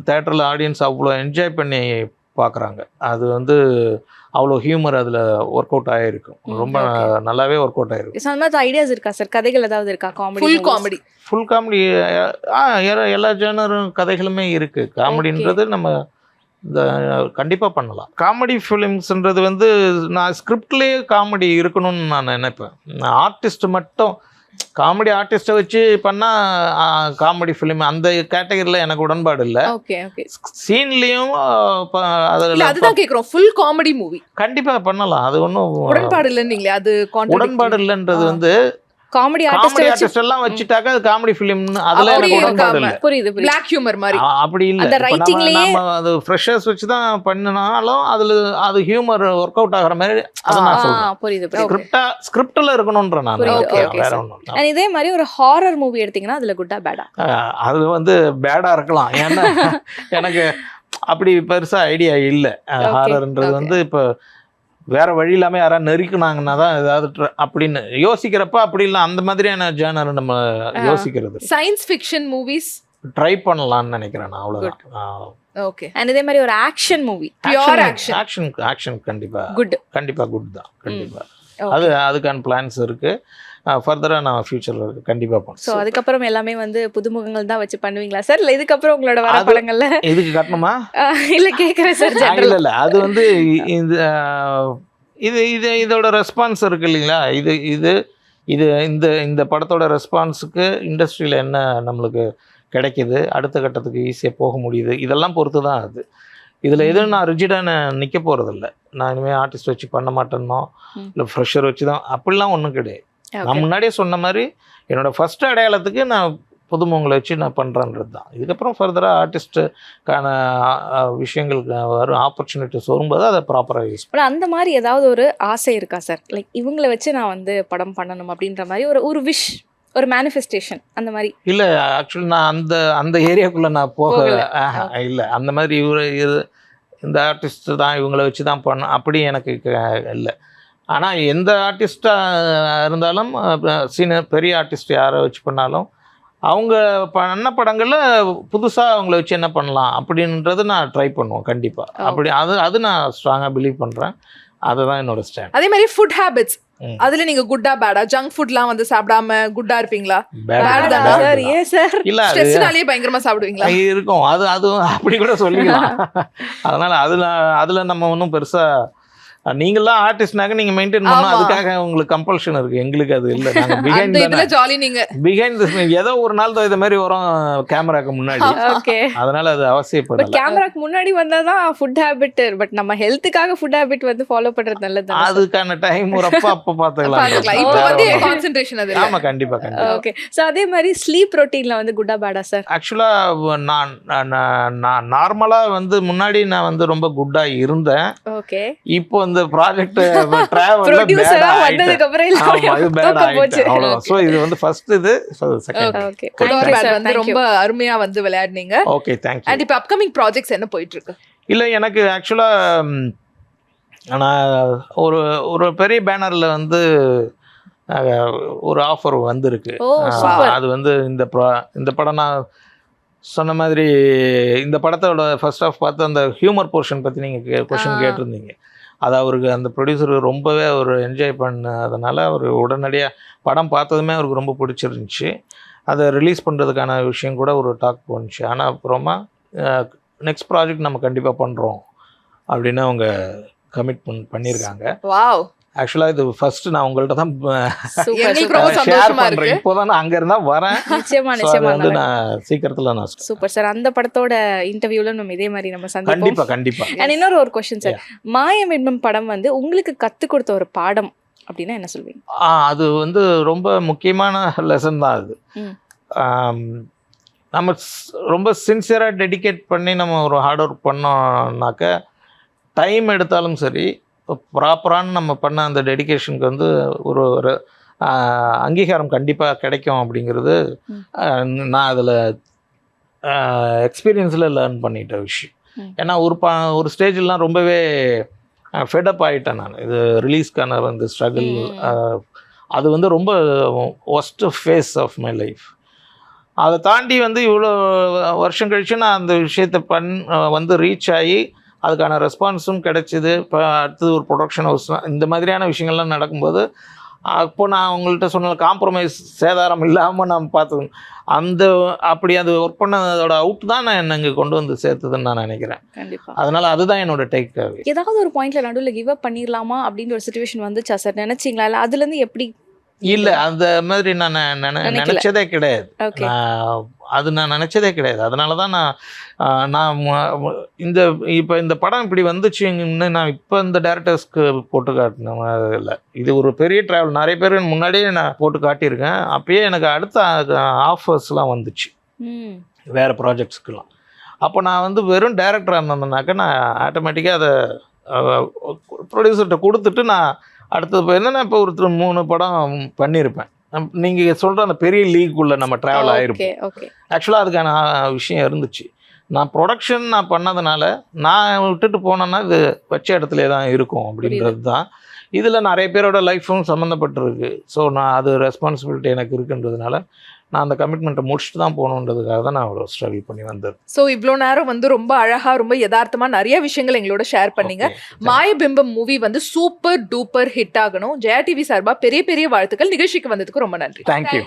தியேட்டரில் ஆடியன்ஸ் அவ்வளோ என்ஜாய் பண்ணி பார்க்குறாங்க. அது வந்து அவ்வளோ ஹியூமர் அதில் ஒர்க் அவுட் ஆகிருக்கும். ரொம்ப நல்லாவே ஒர்க் அவுட் ஆகிருக்கும். அந்த மாதிரி ஐடியாஸ் இருக்கா சார்? கதைகள் ஏதாவது இருக்கா காமெடி? ஃபுல் காமெடி எல்லா ஜேனரும் கதைகளுமே இருக்குது. காமெடின்றது நம்ம இந்த கண்டிப்பாக பண்ணலாம். காமெடி ஃபிலிம்ஸ்ன்றது வந்து நான் ஸ்கிரிப்ட்லேயே காமெடி இருக்கணும்னு நான் நினைப்பேன். நான் ஆர்டிஸ்ட் மட்டும் காமெடி ஆர்டிஸ்ட்டை வச்சு பண்ணால் காமெடி ஃபிலிம் அந்த கேட்டகரியில் எனக்கு உடன்பாடு இல்லை. Okay okay. சீன்லேயும் அதுதான் கேட்குறோம், ஃபுல் காமெடி மூவி கண்டிப்பாக பண்ணலாம். அது ஒன்றும் உடன்பாடு இல்லைன்றீங்களே, அது உடன்பாடு இல்லைன்றது வந்து காமெடி ஆர்டிஸ்ட் எல்லாம் வச்சுட்டாக்க அது காமெடி ஃபிலிம்னு அதுல எனக்கு உடன்பாடு இல்லை. புரியுது புரியுது. பிளாக் ஹியூமர் மாதிரி அப்படி இல்லை. அந்த ரைட்டிங்லயே நம்ம அது ஃப்ரெஷர்ஸ் வச்சு தான் பண்ணினாலும் அதுல அது ஹியூமர் ஒர்க் அவுட் ஆகிற மாதிரி அதை நான் சொல்றேன். புரியுது புரியுது. ஸ்கிரிப்ட்ல இருக்கணும்ன்ற நான் வேற ஒன்றும். இதே மாதிரி ஒரு ஹாரர் மூவி எடுத்தீங்கன்னா அதுல குட்டா பேடா? அது வந்து பேடா இருக்கலாம். ஏன்னா எனக்கு அப்படி பெருசா ஐடியா இல்லை. ஹாரர்ன்றது வந்து இப்போ வேற வழி இல்லாமல் யாராவது நெருக்குனாங்கன்னா தான் ஏதாவது அப்படின்னு யோசிக்கிறப்ப அப்படி இல்லை. அந்த மாதிரியான ஜேனர் நம்ம யோசிக்கிறது. சயின்ஸ் ஃபிக்ஷன் மூவிஸ் ட்ரை பண்ணலாம்னு நினைக்கிறேன் நான். அவ்வளோதான். ஓகே. அண்ட் இதே மாதிரி ஒரு ஆக்ஷன் மூவி, பியூர் ஆக்ஷன் கண்டிப்பா குட். கண்டிப்பா குட் தான் கண்டிப்பா. அதுக்கான பிளான்ஸ் இருக்கு. ஃபர்தரா நான் ஃபியூச்சர்ல கண்டிப்பா பண்ணுவேன். ஸோ அதுக்கப்புறம் எல்லாமே வந்து புதுமுகங்கள் தான் வச்சு பண்ணுவீங்களா சார்? இல்லை இதுக்கப்புறம் உங்களோட வர படங்கள்ல இதுக்கு கட்டணுமா? இல்லை கேட்குறேன் சார். இல்லை அது வந்து இதோட ரெஸ்பான்ஸ் இருக்கு இல்லைங்களா? இந்த படத்தோட ரெஸ்பான்ஸுக்கு இண்டஸ்ட்ரியில் என்ன நம்மளுக்கு கிடைக்கிது, அடுத்த கட்டத்துக்கு ஈஸியாக போக முடியுது, இதெல்லாம் பொறுத்து தான் அது. இதில் எதுவும் நான் ரிஜிடாக நிற்க போகிறதில்ல. நான் இனிமேல் ஆர்டிஸ்ட் வச்சு பண்ண மாட்டேனோ இல்லை ஃப்ரெஷர் வச்சு தான் அப்படிலாம் ஒன்றும் கிடையாது. நான் முன்னாடியே சொன்ன மாதிரி என்னோட ஃபர்ஸ்ட் அடையாளத்துக்கு நான் புதுமுகங்களை வச்சு நான் பண்ணுறேன்றது தான். இதுக்கப்புறம் ஃபர்தராக ஆர்டிஸ்ட்டுக்கான விஷயங்களுக்கு வரும் ஆப்பர்ச்சுனிட்டிஸ் வரும்போது அதை ப்ராப்பராக யூஸ் பண்ண. அந்த மாதிரி ஏதாவது ஒரு ஆசை இருக்கா சார்? லைக் இவங்களை வச்சு நான் வந்து படம் பண்ணணும் அப்படின்ற மாதிரி ஒரு விஷ், ஒரு மேனிஃபெஸ்டேஷன் அந்த மாதிரி? இல்லை ஆக்சுவலி நான் அந்த ஏரியாக்குள்ளே நான் இல்லை. அந்த மாதிரி இந்த ஆர்டிஸ்ட்டு தான் இவங்களை வச்சு தான் பண்ண அப்படி எனக்கு இல்லை. ஆனால் எந்த ஆர்டிஸ்ட்டாக இருந்தாலும் பெரிய ஆர்டிஸ்ட் யாரை வச்சு பண்ணாலும் அவங்க பண்ண படங்களில் புதுசாக அவங்கள வச்சு என்ன பண்ணலாம் அப்படின்றது நான் ட்ரை பண்ணுவோம் கண்டிப்பாக. அப்படி அது நான் ஸ்ட்ராங்காக பிலீவ் பண்ணுறேன். அதுதான் என்னோட ஸ்டாண்ட். அதே மாதிரி ஃபுட் ஹேபிட்ஸ், அதுல நீங்க குட்டா பேடா? ஜங்க் ஃபுட்லாம் வந்து சாப்பிடாம குட்டா இருப்பீங்களா? இல்ல ஸ்ட்ரெஸ்னாலே பயங்கரமா சாப்பிடுவீங்களா? இருக்கும். அது அப்படி கூட சொல்லிக்கலாம். அதனால அதுல நம்ம ஒன்றும் பெருசா நீங்களாம் ஆர்டிஸ்ட்னாக்க நீங்க மெயின்டைன் பண்ணணும். அதுக்காக உங்களுக்கு கம்பல்ஷன் இருக்கு. எங்களுக்கு அது இல்லை. நாங்க பிஹைண்ட் ஏதோ ஒரு நாள் தான் இது மாதிரி வரும் கேமராக்கு முன்னாடி. அதனால அது அவசியப்படல. கேமராக்கு முன்னாடி வந்தாதான் ஃபுட் ஹேபிட். பட் நம்ம ஹெல்த்துக்காக ஃபுட் ஹேபிட் வந்து ஃபாலோ பண்றது நல்லது. அதுக்கான டைம் ஒரு அப்ப பாத்துக்கலாம். ஆமா கண்டிப்பா கண்டிப்பா. ஓகே. சோ அதே மாதிரி ஸ்லீப் ரொட்டீன்ல வந்து குட்டா பேடா சார்? ஆக்சுவலா நான் நார்மலா வந்து முன்னாடி நான் வந்து ரொம்ப குட்டா இருந்தேன். ஓகே. இப்போ இந்த ப்ராஜெக்ட் டிராவல்ல ப்ரொடியூசரா வந்ததுக்கு அப்புறம் இது பேட் ஆயிடுச்சு. அவ்வளவுதான். சோ இது வந்து ஃபர்ஸ்ட், இது செகண்ட். ஓகே. வந்து ரொம்ப அருமையா வந்து விளையாடுனீங்க. Okay thank you. அண்ட் இப்போ அப்கமிங் ப்ராஜெக்ட்ஸ் என்ன போயிட்டு இருக்கு? இல்ல எனக்கு ஆக்சுவலா நான் ஒரு பெரிய பேனர்ல வந்து ஒரு ஆஃபர் வந்திருக்கு. அது வந்து இந்த படம் நான் சொன்ன மாதிரி இந்த படத்தோட ஃபர்ஸ்ட் ஆஃப் பார்த்து அந்த ஹியூமர் போர்ஷன் பற்றி நீங்கள் கொஷின் கேட்டிருந்தீங்க. அது அவருக்கு அந்த ப்ரொடியூசருக்கு ரொம்பவே அவர் என்ஜாய் பண்ணதுனால அவர் உடனடியாக படம் பார்த்ததுமே அவருக்கு ரொம்ப பிடிச்சிருந்துச்சி. அதை ரிலீஸ் பண்ணுறதுக்கான விஷயம் கூட ஒரு டாக் போணுச்சு. ஆனால் அப்புறமா நெக்ஸ்ட் ப்ராஜெக்ட் நம்ம கண்டிப்பாக பண்ணுறோம் அப்படின்னு அவங்க கமிட் பண்ணியிருக்காங்க. வாவ். ஆக்சுவலாக இது ஃபர்ஸ்ட் நான் உங்கள்கிட்ட தான் எங்களுக்கு ரொம்ப ஷேர் சந்தோஷமா பண்ணுறேன். இருக்கு. இப்போ தான் நான் அங்கே இருந்தால் வரேன். நிச்சயமா So, அது நிச்சயமா வந்து நான் சீக்கிரத்தில் நான் சூப்பர் சார். அந்த படத்தோட இன்டர்வியூல நம்ம இதே மாதிரி நம்ம சந்திப்போம். கண்டிப்பாக கண்டிப்பாக. அண்ட் இன்னொரு ஒரு கொஸ்டின் சார், மாயமின்பம் படம் வந்து உங்களுக்கு கத்து கொடுத்த ஒரு பாடம் அப்படின்னா என்ன சொல்வீங்க? அது வந்து ரொம்ப முக்கியமான லெசன் தான் அது. நம்ம ரொம்ப சின்சியராக டெடிகேட் பண்ணி நம்ம ஒரு ஹார்ட் ஒர்க் பண்ணோம்னாக்க டைம் எடுத்தாலும் சரி, ப்ராப்பரான நம்ம பண்ண அந்த டெடிகேஷனுக்கு வந்து ஒரு அங்கீகாரம் கண்டிப்பாக கிடைக்கும் அப்படிங்கிறது நான் அதில் எக்ஸ்பீரியன்ஸில் லேர்ன் பண்ணிட்ட விஷயம். ஏன்னா ஒரு ஸ்டேஜ்லாம் ரொம்பவே ஃபெடப் ஆகிட்டேன் நான். இது ரிலீஸ்க்கான வந்து ஸ்ட்ரகிள் அது வந்து ரொம்ப worst phase of my life. அதை தாண்டி வந்து இவ்வளோ வருஷம் கழிச்சு நான் அந்த விஷயத்தை வந்து ரீச் ஆகி அதுக்கான ரெஸ்பான்ஸும் கிடைச்சிது. இப்போ அடுத்தது ஒரு ப்ரொடக்ஷன் ஹவுஸ் இந்த மாதிரியான விஷயங்கள்லாம் நடக்கும்போது அப்போ நான் உங்கள்கிட்ட சொன்ன காம்ப்ரமைஸ் சேதாரம் இல்லாமல் நம்ம பார்த்துக்கணும். அப்படி அது ஒர்க் பண்ணதோட அவுட் தான் நான் என்ன இங்கே கொண்டு வந்து சேர்த்ததுன்னு நான் நினைக்கிறேன். கண்டிப்பா. அதனால அதுதான் என்னோட டேக் அவே. ஏதாவது ஒரு பாயிண்ட்ல நடுவில் கிவ் அப் பண்ணிடலாமா அப்படின்ற ஒரு சுச்சுவேஷன் வந்துச்சா சார்? நினைச்சீங்களா? இல்லை அதுலேருந்து எப்படி? இல்லை, அந்த மாதிரி நான் நினச்சதே கிடையாது. ஓகே. நான் நினச்சதே கிடையாது. அதனால தான் நான் இப்போ இந்த படம் இப்படி வந்துச்சுன்னு நான் இப்போ இந்த டேரக்டர்ஸ்க்கு போட்டு காட்டினேன் இல்லை. இது ஒரு பெரிய ட்ராவல். நிறைய பேர் முன்னாடியே நான் போட்டு காட்டியிருக்கேன். அப்பயே எனக்கு அடுத்த ஆஃபர்ஸ்லாம் வந்துச்சு வேறு ப்ராஜெக்ட்ஸ்க்கெலாம். அப்போ நான் வந்து வெறும் டேரக்டராக இருந்தேன்னாக்கா நான் ஆட்டோமேட்டிக்காக அதை ப்ரொடியூசர்கிட்ட கொடுத்துட்டு நான் அடுத்தது இப்போ என்னென்னா இப்போ ஒரு 3 படம் பண்ணியிருப்பேன். நீங்கள் சொல்கிற அந்த பெரிய லீக்குள்ளே நம்ம ட்ராவல் ஆகிருப்போம். ஆக்சுவலாக அதுக்கான விஷயம் இருந்துச்சு. நான் ப்ரொடக்ஷன் நான் பண்ணதுனால நான் விட்டுட்டு போனேன்னா இது வச்ச இடத்துல தான் இருக்கும் அப்படின்றது தான். இதில் நிறைய பேரோட லைஃப்பும் சம்மந்தப்பட்டிருக்கு. ஸோ நான் அது ரெஸ்பான்சிபிலிட்டி எனக்கு இருக்குன்றதுனால நான் அந்த கமிட்மெண்ட்டை முடிச்சுட்டு தான் போகணுன்றதுக்காக தான் நான் அவ்வளோ ஸ்ட்ரகிள் பண்ணி வந்தது. ஸோ இவ்வளோ நேரம் வந்து ரொம்ப அழகாக ரொம்ப யதார்த்தமாக நிறைய விஷயங்கள் எங்களோட ஷேர் பண்ணீங்க. மாயபிம்பம் மூவி வந்து சூப்பர் டூப்பர் ஹிட் ஆகணும். ஜெயா டிவி சார்பாக பெரிய பெரிய வாழ்த்துக்கள். நிகழ்ச்சிக்கு வந்ததுக்கு ரொம்ப நன்றி. தேங்க்யூ.